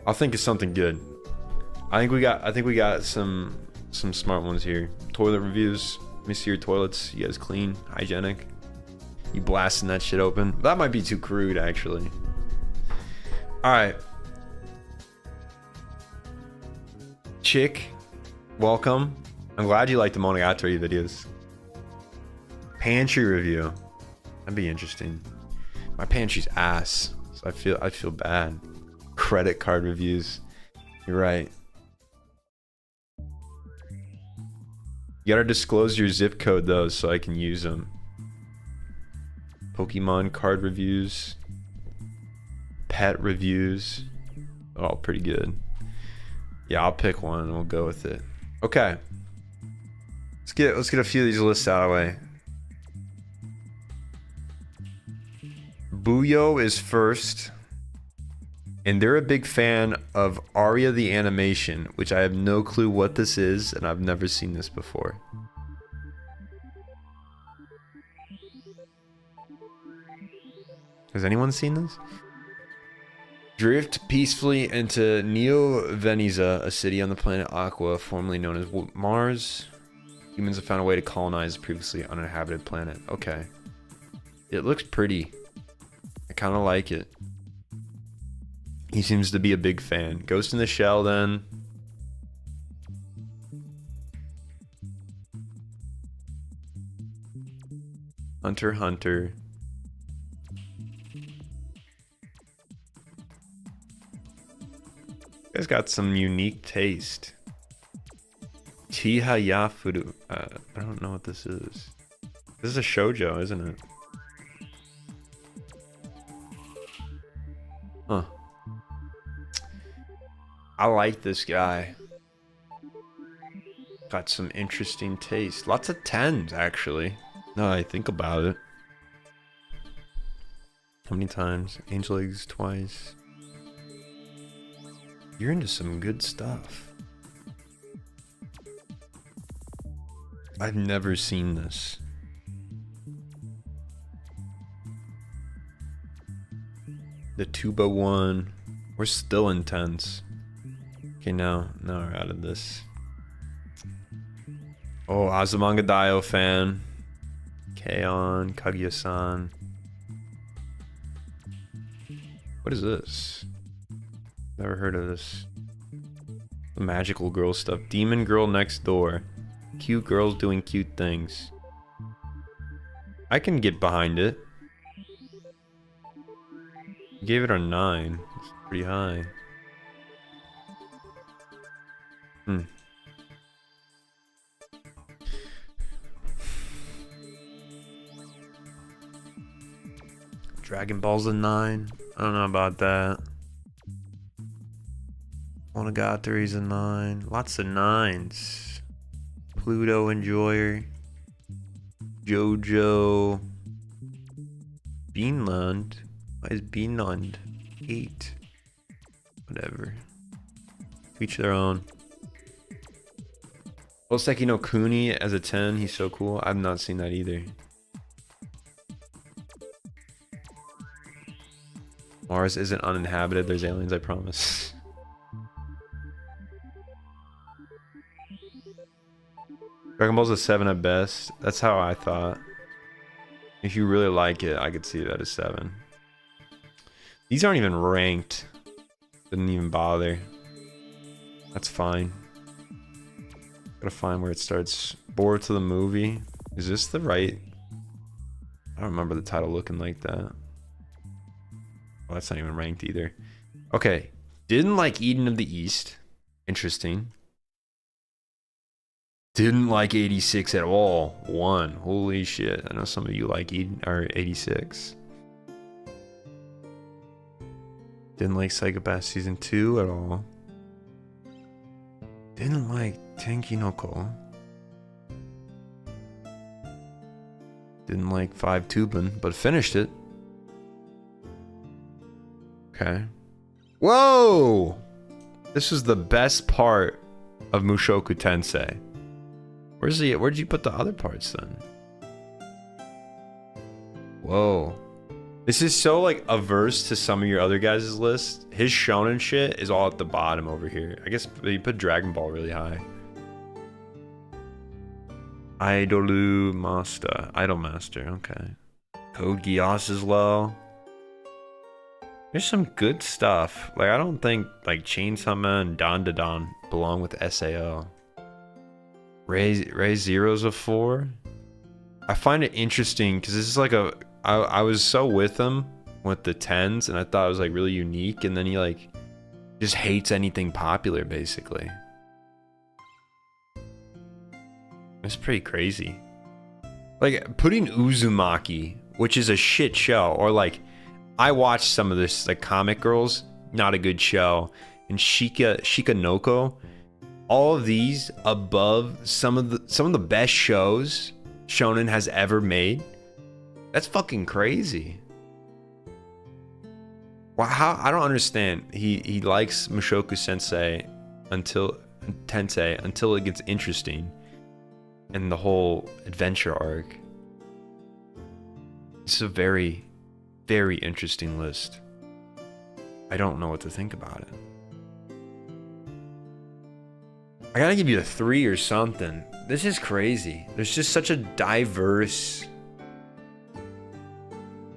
I'll think of something good. I think we got some smart ones here. Toilet reviews. Let me see your toilets. You guys clean, hygienic. You blasting that shit open. That might be too crude, actually. All right. Chick, welcome. I'm glad you like the Monogatari videos. Pantry review. That'd be interesting. My pantry's ass, so I feel bad. Credit card reviews. You're right. You gotta disclose your zip code though, so I can use them. Pokemon card reviews. Pet reviews. All pretty good. Yeah, I'll pick one and we'll go with it. Okay. Let's get a few of these lists out of the way. Booyo is first. And they're a big fan of Aria the animation, which I have no clue what this is, and I've never seen this before. Has anyone seen this? Drift peacefully into Neo Veneza, a city on the planet Aqua, formerly known as Mars. Humans have found a way to colonize a previously uninhabited planet. Okay. It looks pretty. I kind of like it. He seems to be a big fan. Ghost in the Shell, then. Hunter x Hunter. You guys got some unique taste. Chihayafuru. I don't know what this is. This is a shoujo, isn't it? Huh. I like this guy. Got some interesting taste. Lots of 10s, actually. Now I think about it. How many times? Angel eggs twice. You're into some good stuff. I've never seen this. The tuba one. We're still intense. Okay, now we're out of this. Oh, Azumanga Daioh fan. K-On, Kaguya-san. What is this? Never heard of this. The magical girl stuff. Demon Girl Next Door. Cute girls doing cute things. I can get behind it. Gave it a 9. It's pretty high. Dragon Ball's a 9. I don't know about that. Monogatari's a 9. Lots of 9s. Pluto Enjoyer. Jojo. Beanland. Why is Beanland 8? Whatever. Each their own. Oseki no Kuni as a 10. He's so cool. I've not seen that either. Mars isn't uninhabited. There's aliens, I promise. Dragon Ball's a 7 at best. That's how I thought. If you really like it, I could see that as 7. These aren't even ranked. Didn't even bother. That's fine. Gotta find where it starts. Bored to the movie. Is this the right? I don't remember the title looking like that. Well, that's not even ranked either. Okay. Didn't like Eden of the East. Interesting. Didn't like 86 at all. 1. Holy shit. I know some of you like Eden or 86. Didn't like Psychopath Season 2 at all. Didn't like Tenki no Ko. Didn't like 5 Tuban, but finished it. Okay. Whoa! This is the best part of Mushoku Tensei. Where'd you put the other parts then? Whoa. This is so like averse to some of your other guys' lists. His shonen shit is all at the bottom over here. I guess he put Dragon Ball really high. Idol Master, okay. Code Geass is low. There's some good stuff. Like I don't think like Chainsaw Man and Don belong with SAO. Ray Zero's a 4. I find it interesting because this is like I was so with him with the 10s, and I thought it was like really unique, and then he like just hates anything popular basically. It's pretty crazy. Like putting Uzumaki, which is a shit show, or like I watched some of this, like Comic Girls, not a good show, and Shikanoko, all of these above some of the best shows Shonen has ever made. That's fucking crazy. Wow, how I don't understand. He likes Mushoku Sensei until Tensei until it gets interesting. And the whole adventure arc. It's a very, very interesting list. I don't know what to think about it. I gotta give you a 3 or something. This is crazy. There's just such a diverse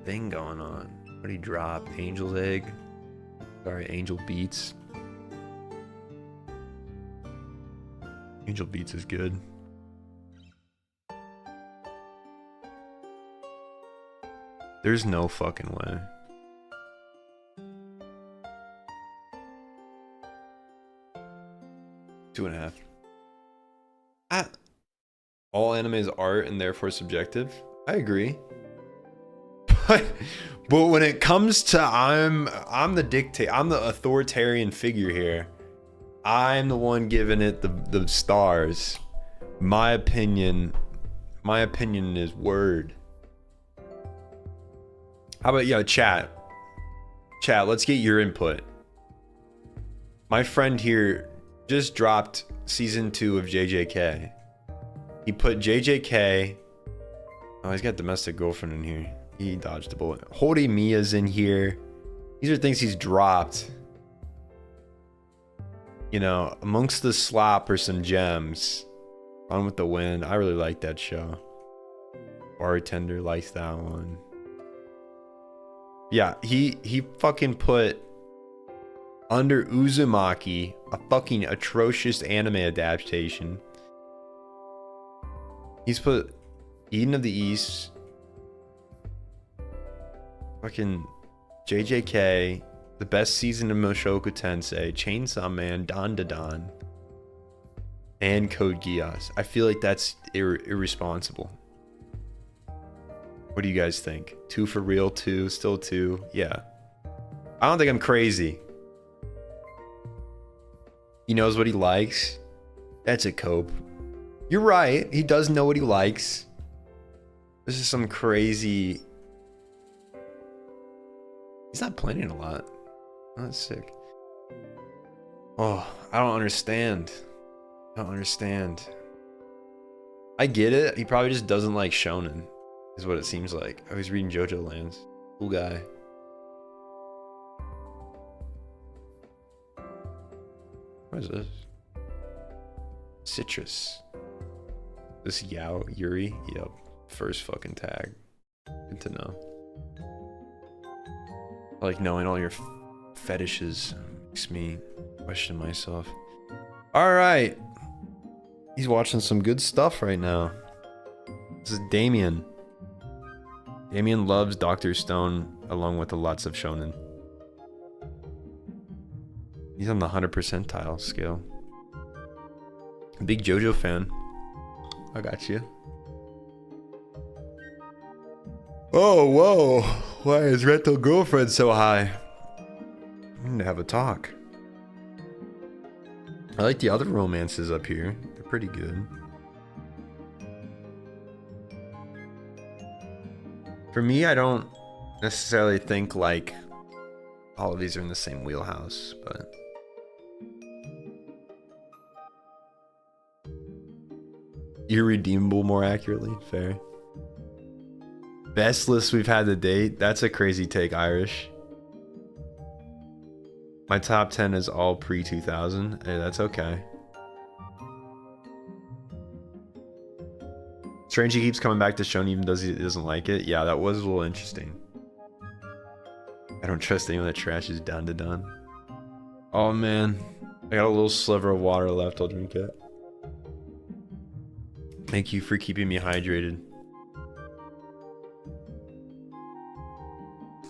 thing going on. What did he drop? Angel's Egg? Sorry, Angel Beats. Angel Beats is good. There's no fucking way. Two and a half. All anime is art and therefore subjective. I agree. But when it comes to I'm the dictator, I'm the authoritarian figure here. I'm the one giving it the stars. My opinion is word. How about, yo, chat, let's get your input. My friend here just dropped season 2 of JJK. He put JJK. Oh, he's got domestic girlfriend in here. He dodged a bullet. Hori Mia's in here. These are things he's dropped. You know, amongst the slop are some gems. On with the Wind. I really like that show. Bartender likes that one. Yeah, he fucking put Under Uzumaki, a fucking atrocious anime adaptation. He's put Eden of the East, fucking JJK, the best season of Mushoku Tensei, Chainsaw Man, Dan Da Dan, and Code Geass. I feel like that's irresponsible. What do you guys think? 2 for real? 2? Still 2? Yeah. I don't think I'm crazy. He knows what he likes. That's a cope. You're right. He does know what he likes. This is some crazy... He's not planning a lot. Oh, that's sick. Oh, I don't understand. I don't understand. I get it. He probably just doesn't like shonen. Is what it seems like. I was reading JoJo Lands. Cool guy. What is this? Citrus. This Yao Yuri? Yep. First fucking tag. Good to know. I like knowing all your fetishes makes me question myself. Alright. He's watching some good stuff right now. This is Damien. Damien loves Dr. Stone along with the lots of shonen. He's on the 100 percentile scale. Big JoJo fan. I got you. Oh, whoa. Why is rental girlfriend so high? I need to have a talk. I like the other romances up here. They're pretty good. For me, I don't necessarily think like all of these are in the same wheelhouse, but irredeemable more accurately. Fair. Best list we've had to date. That's a crazy take, Irish. My top 10 is all pre-2000. Hey, that's okay. Strange he keeps coming back to Shonen even though he doesn't like it. Yeah, that was a little interesting. I don't trust anyone that trashes Dan Da Dan. Oh man. I got a little sliver of water left. I'll drink it. Thank you for keeping me hydrated.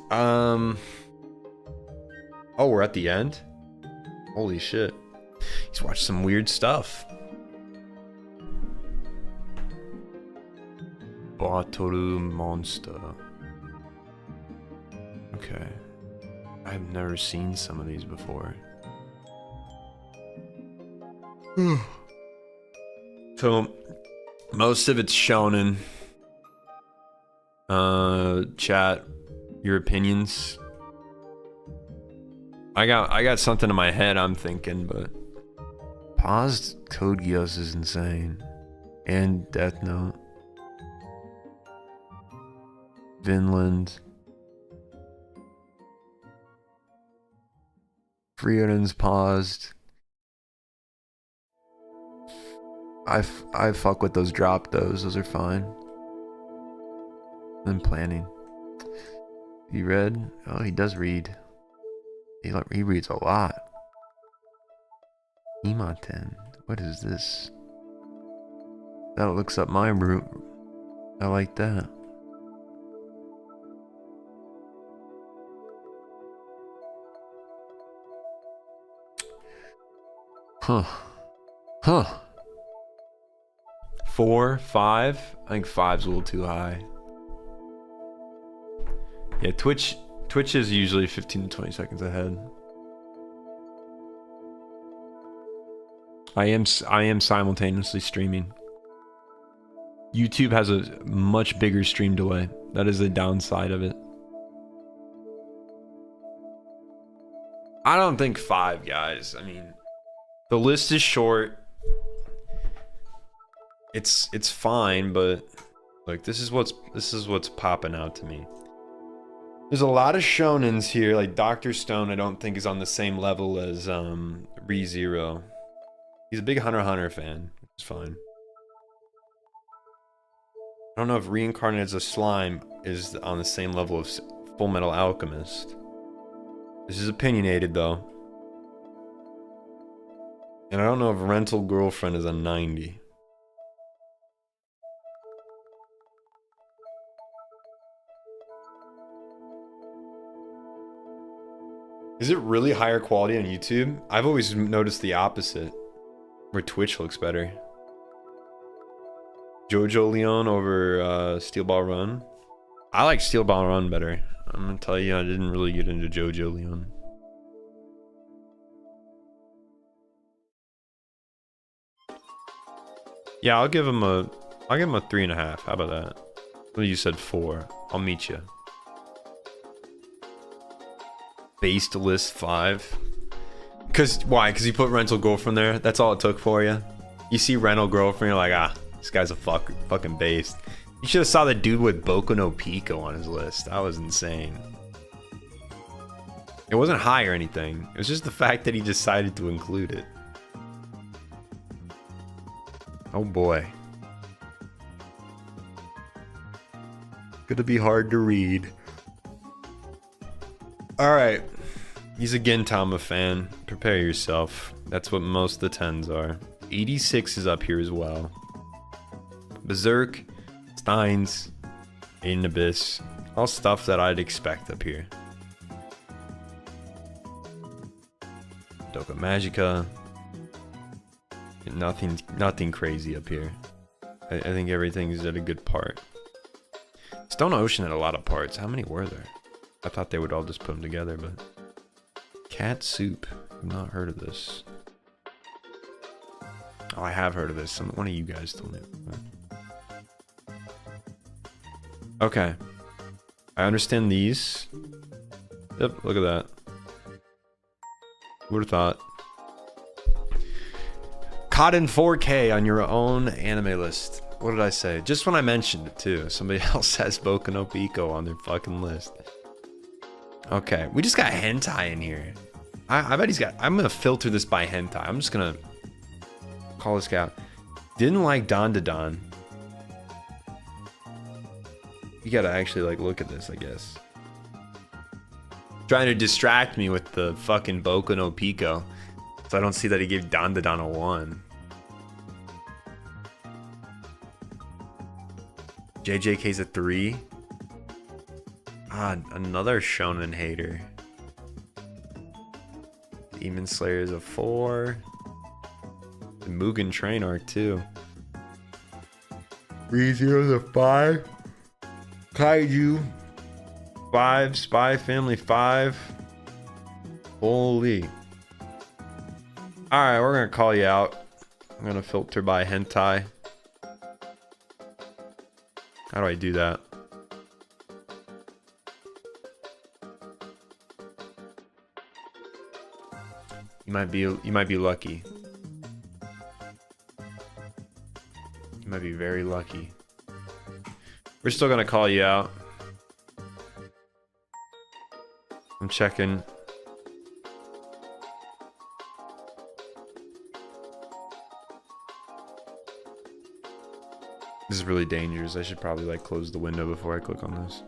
Oh, we're at the end? Holy shit. He's watched some weird stuff. Batoru Monster. Okay. I've never seen some of these before. So, most of it's shonen. Chat, your opinions. I got something in my head I'm thinking, but paused Code Geass is insane. And Death Note. Vinland. Frieren's paused. I fuck with those drop those are fine. I'm planning. He read? Oh, he does read. He reads a lot. Ematen. What is this? That looks up my route. I like that. Huh. 4, 5? I think 5's a little too high. Yeah, Twitch is usually 15 to 20 seconds ahead. I am simultaneously streaming. YouTube has a much bigger stream delay. That is the downside of it. I don't think 5, guys. I mean, the list is short. It's fine, but like this is what's popping out to me. There's a lot of shonens here, like Dr. Stone. I don't think is on the same level as ReZero. He's a big Hunter x Hunter fan. It's fine. I don't know if Reincarnated as a Slime is on the same level of Full Metal Alchemist. This is opinionated though. And I don't know if Rental Girlfriend is a 90. Is it really higher quality on YouTube? I've always noticed the opposite, where Twitch looks better. Jojo Leon over Steel Ball Run. I like Steel Ball Run better. I'm gonna tell you, I didn't really get into Jojo Leon. Yeah, I'll give him a 3.5. How about that? Well, you said 4. I'll meet you. Based list 5. Why? Because you put Rental Girlfriend there? That's all it took for you? You see Rental Girlfriend, you're like, ah, this guy's a fucking based. You should have saw the dude with Boku no Pico on his list. That was insane. It wasn't high or anything. It was just the fact that he decided to include it. Oh boy. Gonna be hard to read. Alright. He's a Gintama fan. Prepare yourself. That's what most of the 10s are. 86 is up here as well. Berserk, Steins, Aiden Abyss. All stuff that I'd expect up here. Doka Magica. Nothing crazy up here. I think everything's at a good part. Stone Ocean had a lot of parts. How many were there? I thought they would all just put them together, but... Cat Soup. I've not heard of this. Oh, I have heard of this. One of you guys told me. Okay. I understand these. Yep, look at that. Who would have thought? Cotton 4K on your own anime list. What did I say? Just when I mentioned it too. Somebody else has Boku no Pico on their fucking list. Okay, we just got hentai in here. I bet he's got... I'm gonna filter this by hentai. I'm just gonna call this guy out. Didn't like Don to Don. You gotta actually like look at this, I guess. Trying to distract me with the fucking Boku no Pico, so I don't see that he gave Don to Don a 1. JJK's a 3. Ah, another shonen hater. Demon Slayer is a 4. The Mugen Train arc too. ReZero's a 5. Kaiju 5. Spy Family 5. Holy. Alright, we're gonna call you out. I'm gonna filter by hentai. How do I do that? You might be lucky. You might be very lucky. We're still gonna call you out. I'm checking. This is really dangerous. I should probably like close the window before I click on this.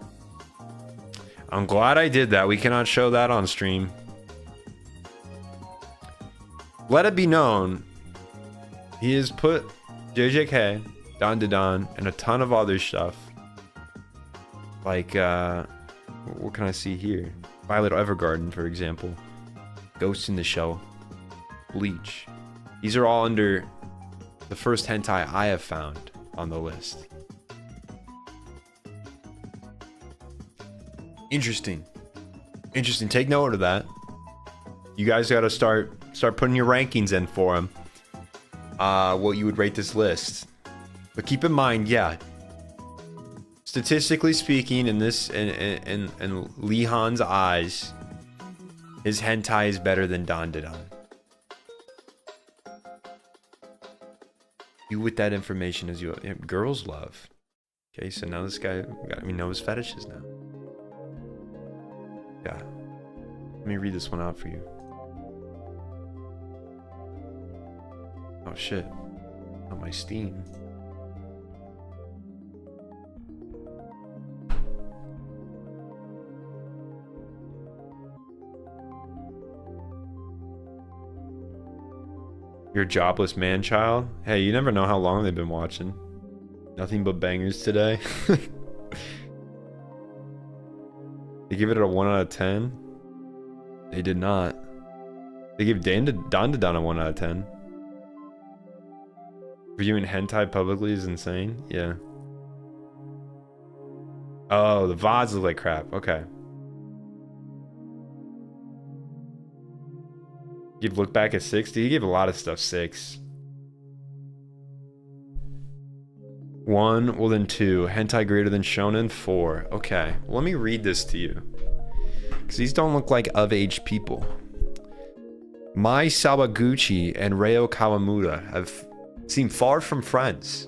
I'm glad I did that. We cannot show that on stream. Let it be known, he has put JJK, Don Don, and a ton of other stuff. Like, what can I see here? Violet Evergarden, for example. Ghost in the Shell. Bleach. These are all under the first hentai I have found on the list. Interesting. Interesting. Take note of that. You guys gotta start putting your rankings in for him. What you would rate this list. But keep in mind, yeah. Statistically speaking, in this in Lee Han's eyes, his hentai is better than Don Don. You with that information as you girls love. Okay, so now this guy, we know his fetishes now. Yeah. Let me read this one out for you. Oh shit. On my Steam. You're a jobless man-child? Hey, you never know how long they've been watching. Nothing but bangers today. They give it a 1 out of 10? They did not. They give Don a 1 out of 10. Reviewing hentai publicly is insane? Yeah. Oh, the VODs look like crap. Okay. Give Look Back at 60. He gave a lot of stuff 6. 1, well then 2. Hentai greater than shonen 4. Okay, well, let me read this to you, because these don't look like of age people. Mai Sawaguchi and Reo Kawamura have seemed far from friends.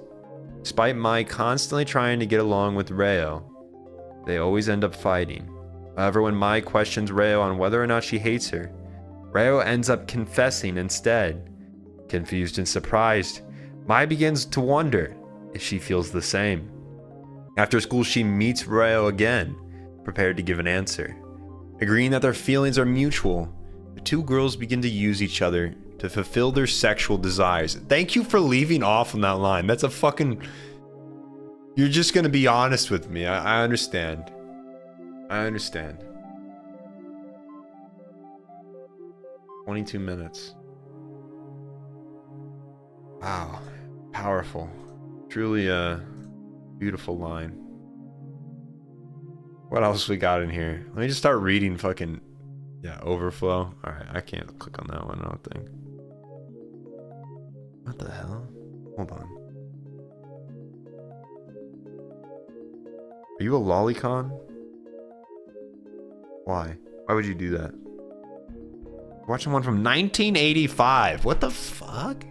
Despite Mai constantly trying to get along with Reo, they always end up fighting. However, when Mai questions Reo on whether or not she hates her, Reo ends up confessing instead. Confused and surprised, Mai begins to wonder if she feels the same. After school, she meets Reo again, prepared to give an answer. Agreeing that their feelings are mutual, the two girls begin to use each other to fulfill their sexual desires. Thank you for leaving off on that line. That's a fucking... You're just gonna be honest with me. I understand. I understand. 22 minutes. Wow. Powerful. Truly a beautiful line. What else we got in here? Let me just start reading fucking... Yeah, overflow. Alright, I can't click on that one, I don't think. What the hell? Hold on. Are you a lolicon? Why? Why would you do that? Watching one from 1985. What the fuck?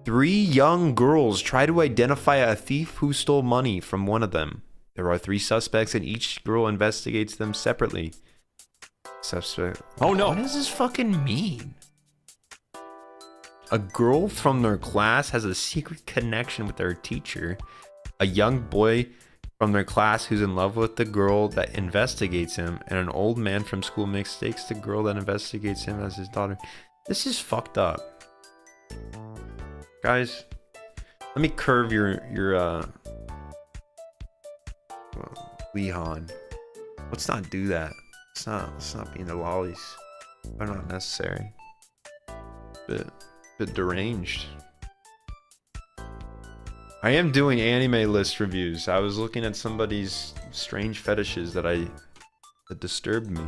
3 young girls try to identify a thief who stole money from one of them. There are 3 suspects and each girl investigates them separately. Suspect. Oh no. What does this fucking mean? A girl from their class has a secret connection with their teacher. A young boy from their class who's in love with the girl that investigates him, and an old man from school mistakes the girl that investigates him as his daughter. This is fucked up. Guys, let me curve your Lehan. Let's not do that. Let's not be into lollies. They're not necessary. Bit deranged. I am doing anime list reviews. I was looking at somebody's strange fetishes that disturbed me.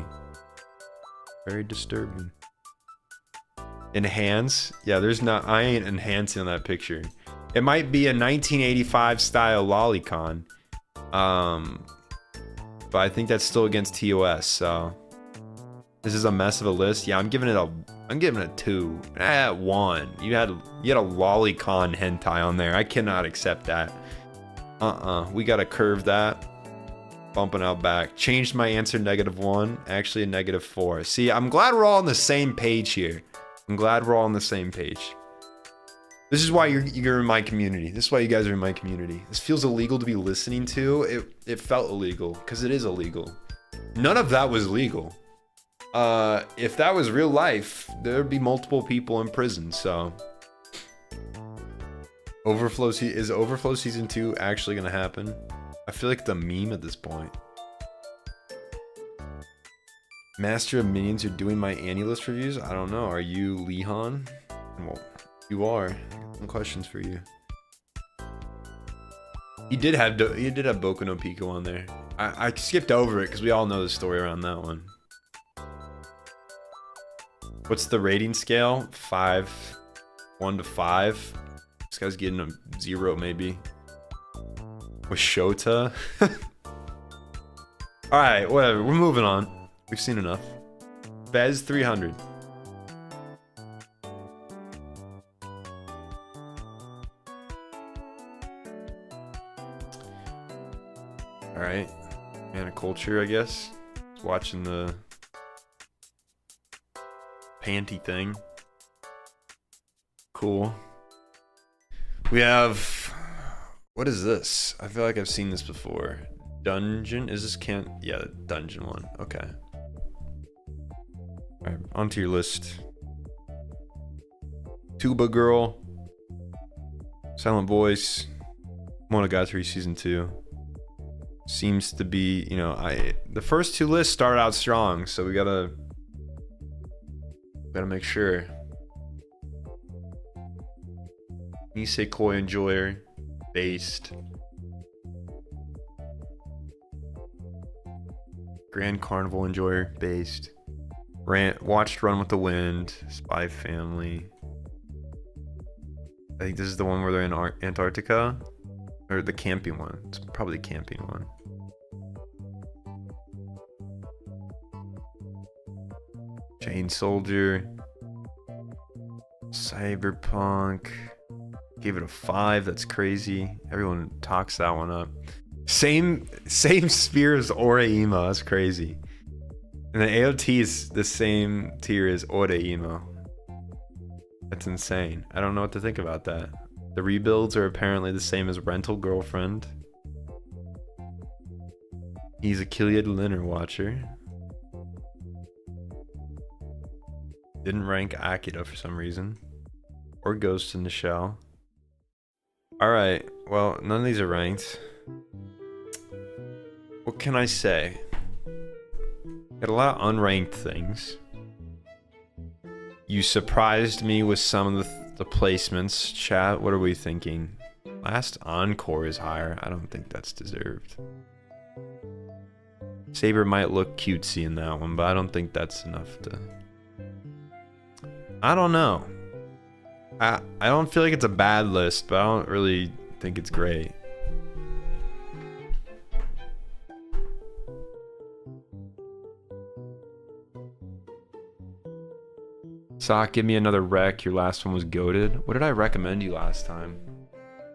Very disturbing. Enhance? Yeah, I ain't enhancing on that picture. It might be a 1985 style lolicon. But I think that's still against TOS, so this is a mess of a list. Yeah, I'm giving it a 2. 1. You had a lolicon hentai on there. I cannot accept that. We gotta curve that. Bumping out back. Changed my answer -1. Actually a -4. See, I'm glad we're all on the same page here. I'm glad we're all on the same page. This is why you're in my community. This is why you guys are in my community. This feels illegal to be listening to. It felt illegal because it is illegal. None of that was legal. If that was real life, there'd be multiple people in prison. So, is Overflow season 2 actually gonna happen? I feel like the meme at this point. Master of Minions are doing my Annie list reviews. I don't know. Are you Lehan? Well, you are. I got some questions for you. He did have Boku no Pico on there. I skipped over it because we all know the story around that one. What's the rating scale? 5. 1 to 5. This guy's getting a 0 maybe. With Shota. Alright, whatever. We're moving on. We've seen enough. Bez 300. Alright. Man of culture, I guess. Just watching the panty thing. Cool. We have... What is this? I feel like I've seen this before. Dungeon? Is this yeah, the dungeon one. Okay. Alright, onto your list. Tuba Girl. Silent Voice. Monogatari Season 2. Seems to be, the first 2 lists start out strong, so we gotta make sure. Nisekoi Enjoyer. Based. Grand Carnival Enjoyer. Based. Watched Run with the Wind. Spy Family. I think this is the one where they're in Antarctica. Or the camping one. It's probably the camping one. Chain Soldier. Cyberpunk. Gave it a 5. That's crazy. Everyone talks that one up. Same sphere as Oreimo. That's crazy. And the AOT is the same tier as Oreimo. That's insane. I don't know what to think about that. The rebuilds are apparently the same as Rental Girlfriend. He's a Killiad Linner watcher. Didn't rank Akira for some reason. Or Ghost in the Shell. Alright, well, none of these are ranked. What can I say? Got a lot of unranked things. You surprised me with some of the placements. Chat, what are we thinking? Last Encore is higher. I don't think that's deserved. Saber might look cutesy in that one, but I don't think that's enough to... I don't know. I don't feel like it's a bad list, but I don't really think it's great. Sock, give me another rec. Your last one was goated. What did I recommend you last time?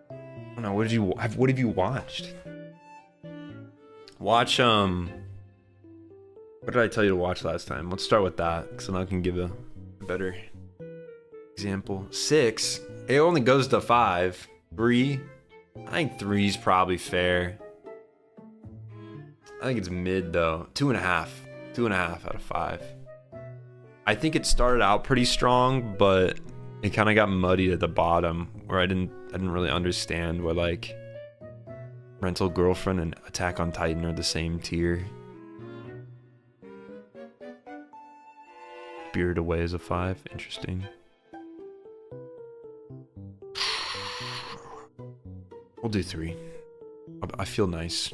I don't know. What have you watched? Watch what did I tell you to watch last time? Let's start with that, because then I can give a better example. 6. It only goes to 5. 3. I think 3 is probably fair. I think it's mid though. 2.5. 2.5 out of 5. I think it started out pretty strong, but it kind of got muddied at the bottom, where I didn't really understand what Rental Girlfriend and Attack on Titan are the same tier. Spirited Away is a 5. Interesting. We'll do 3. I feel nice.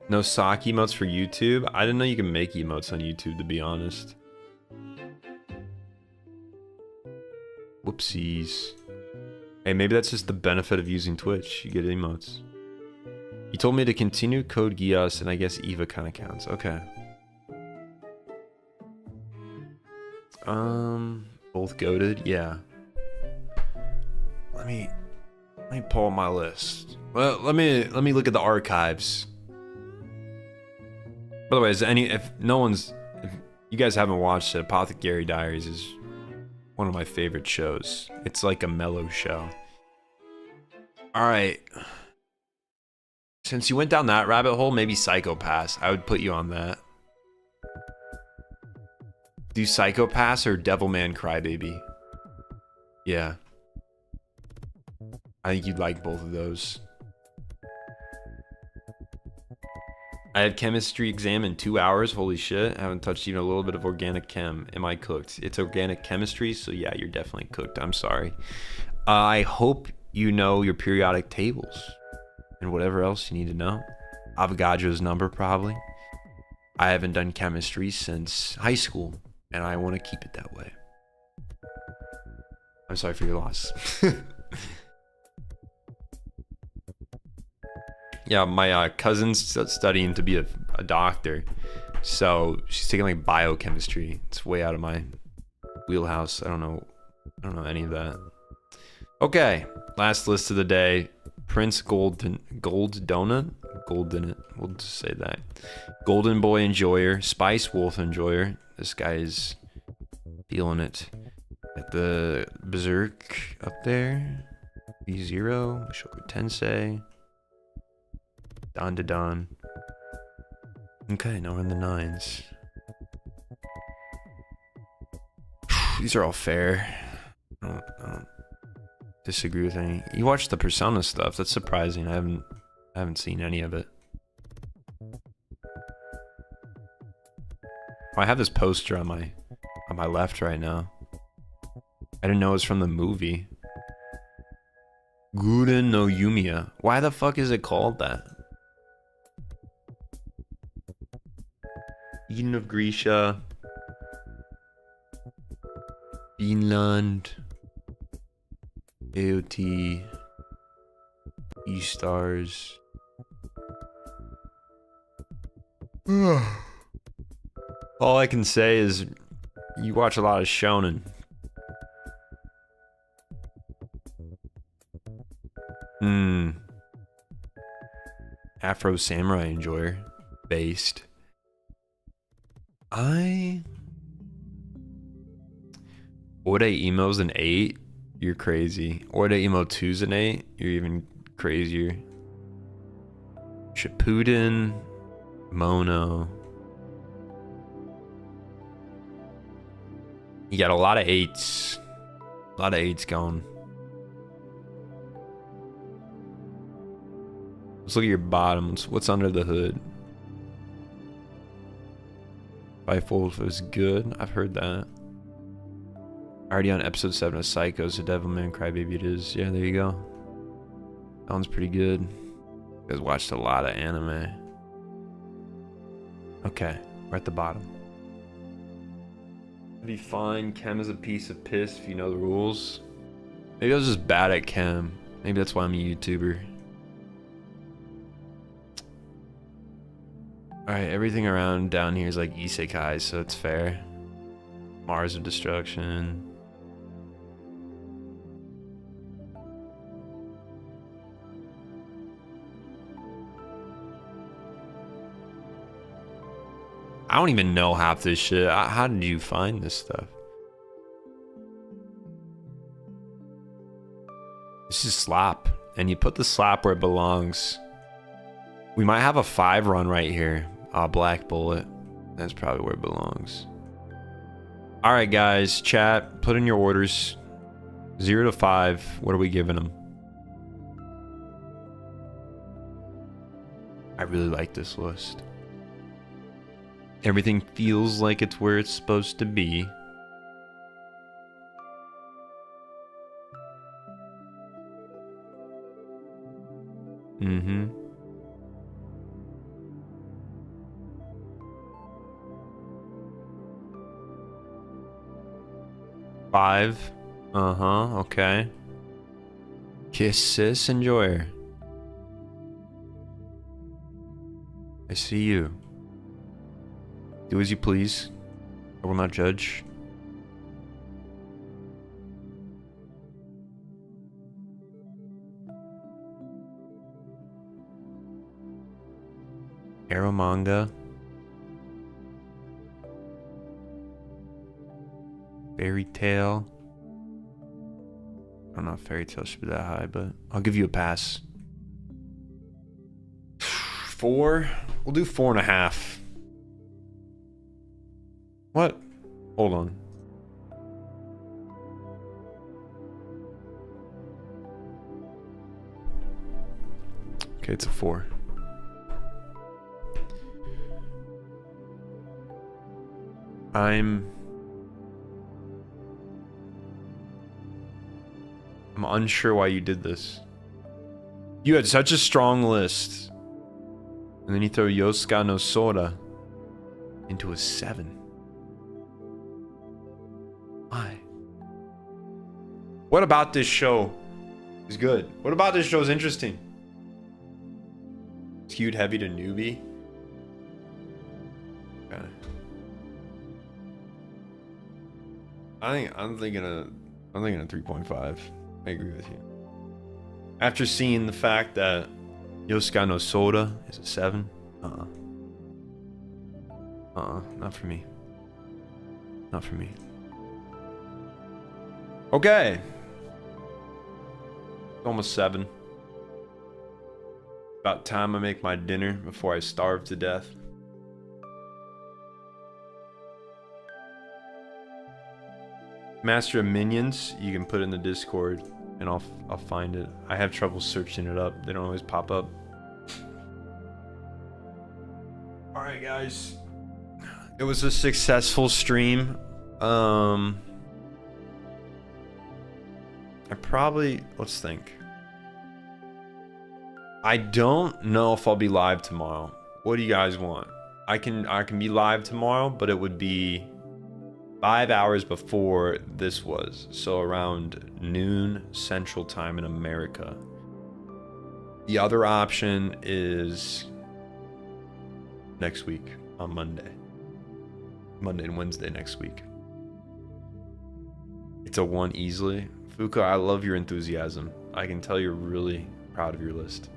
No sock emotes for YouTube? I didn't know you can make emotes on YouTube, to be honest. Whoopsies. Hey, maybe that's just the benefit of using Twitch. You get emotes. You told me to continue code Gias, and I guess Eva kind of counts. Okay. Both goated? Yeah. Let me pull my list. Well, let me look at the archives. By the way, if you guys haven't watched it, Apothecary Diaries is one of my favorite shows. It's like a mellow show. All right. Since you went down that rabbit hole, maybe Psycho Pass. I would put you on that. Do Psycho Pass or Devilman Crybaby? Yeah. I think you'd like both of those. I had chemistry exam in 2 hours. Holy shit. I haven't touched even a little bit of organic chem. Am I cooked? It's organic chemistry, so yeah, you're definitely cooked. I'm sorry. I hope you know your periodic tables and whatever else you need to know. Avogadro's number, probably. I haven't done chemistry since high school, and I want to keep it that way. I'm sorry for your loss. Yeah, my cousin's studying to be a doctor, so she's taking like biochemistry. It's way out of my wheelhouse. I don't know any of that. Okay, last list of the day. Prince Gold Donut? Golden, we'll just say that. Golden Boy Enjoyer, Spice Wolf Enjoyer. This guy is feeling it. At the Berserk up there. B0, Shoku Tensei. Don to Don. Okay, now we're in the 9s. These are all fair. I don't disagree with any. You watched the Persona stuff. That's surprising. I haven't seen any of it. Oh, I have this poster on my left right now. I didn't know it was from the movie. Gurren no Yumiya. Why the fuck is it called that? Eden of Grisha. Vinland. AOT. E-Stars. All I can say is you watch a lot of shonen. Afro Samurai Enjoyer. Based. Ode Emo's an 8. You're crazy. Ode Emo 2's an 8. You're even crazier. Shippuden. Mono. You got a lot of 8s. A lot of 8s going. Let's look at your bottoms. What's under the hood? Bifold was good. I've heard that. Already on episode 7 of Psycho, so Devilman Crybaby it is. Yeah, there you go. That one's pretty good. You guys watched a lot of anime. Okay, we're at the bottom. It'd be fine. Chem is a piece of piss if you know the rules. Maybe I was just bad at chem. Maybe that's why I'm a YouTuber. Alright, everything around down here is like isekai, so it's fair. Mars of Destruction. I don't even know half this shit. How did you find this stuff? This is slap. And you put the slap where it belongs. We might have a 5 run right here. Black Bullet. That's probably where it belongs. Alright guys, chat, put in your orders. 0 to 5. What are we giving them? really like this list. Everything feels like it's where it's supposed to be. Mm-hmm. Five. Uh-huh, okay. Kiss, sis, enjoy her. I see you. Do as you please. I will not judge. Arrow manga. Fairy tale. I don't know if fairy tale should be that high, but I'll give you a pass. 4? We'll do 4.5. What? Hold on. Okay, it's a 4. I'm unsure why you did this. You had such a strong list. And then you throw Yosuka no Sora into a 7. Why? What about this show is good? What about this show is interesting? Skewed heavy to newbie? Okay. I'm thinking a 3.5. I agree with you. After seeing the fact that Yosuka no Soda is a 7, not for me. Not for me. Okay. Almost 7. About time I make my dinner before I starve to death. Master of Minions, you can put in the Discord and I'll find it. I have trouble searching it up. They don't always pop up. Alright guys. It was a successful stream. I probably, let's think. I don't know if I'll be live tomorrow. What do you guys want? I can be live tomorrow, but it would be 5 hours before this was, so around noon Central Time in America. The other option is next week on Monday and Wednesday next week. It's a 1 easily. Fuka, I love your enthusiasm. I can tell you're really proud of your list.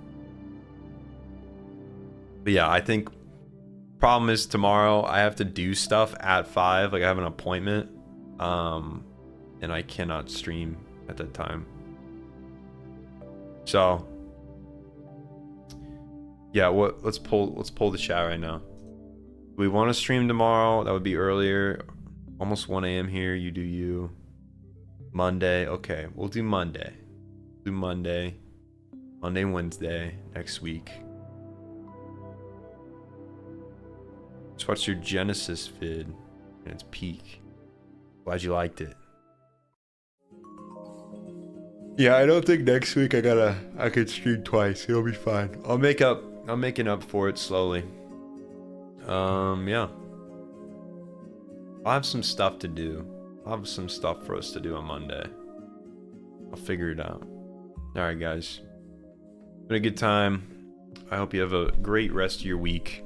But yeah, I think problem is tomorrow I have to do stuff at 5. Like I have an appointment, and I cannot stream at that time. So yeah, let's pull the chat right now. We want to stream tomorrow. That would be earlier, almost 1 a.m. here. You do you. Monday, okay, we'll do Monday. Monday, Wednesday next week. Just watched your Genesis vid and its peak. Glad you liked it. Yeah, I don't think next week I could stream twice. It'll be fine. I'm making up for it slowly. Yeah. I'll have some stuff to do. I'll have some stuff for us to do on Monday. I'll figure it out. Alright guys. Been a good time. I hope you have a great rest of your week.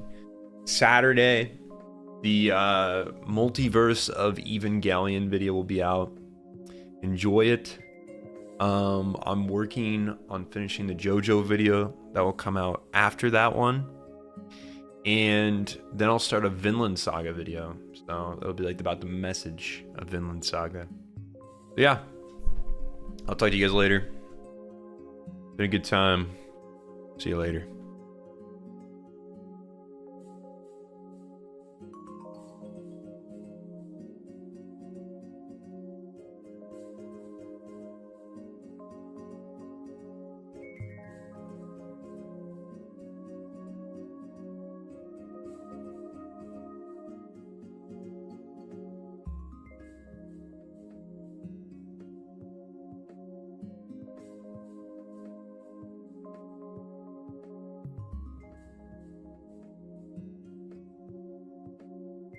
Saturday, the Multiverse of Evangelion video will be out. Enjoy it. I'm working on finishing the JoJo video that will come out after that one. And then I'll start a Vinland Saga video. So it'll be like about the message of Vinland Saga. But yeah, I'll talk to you guys later. Been a good time. See you later.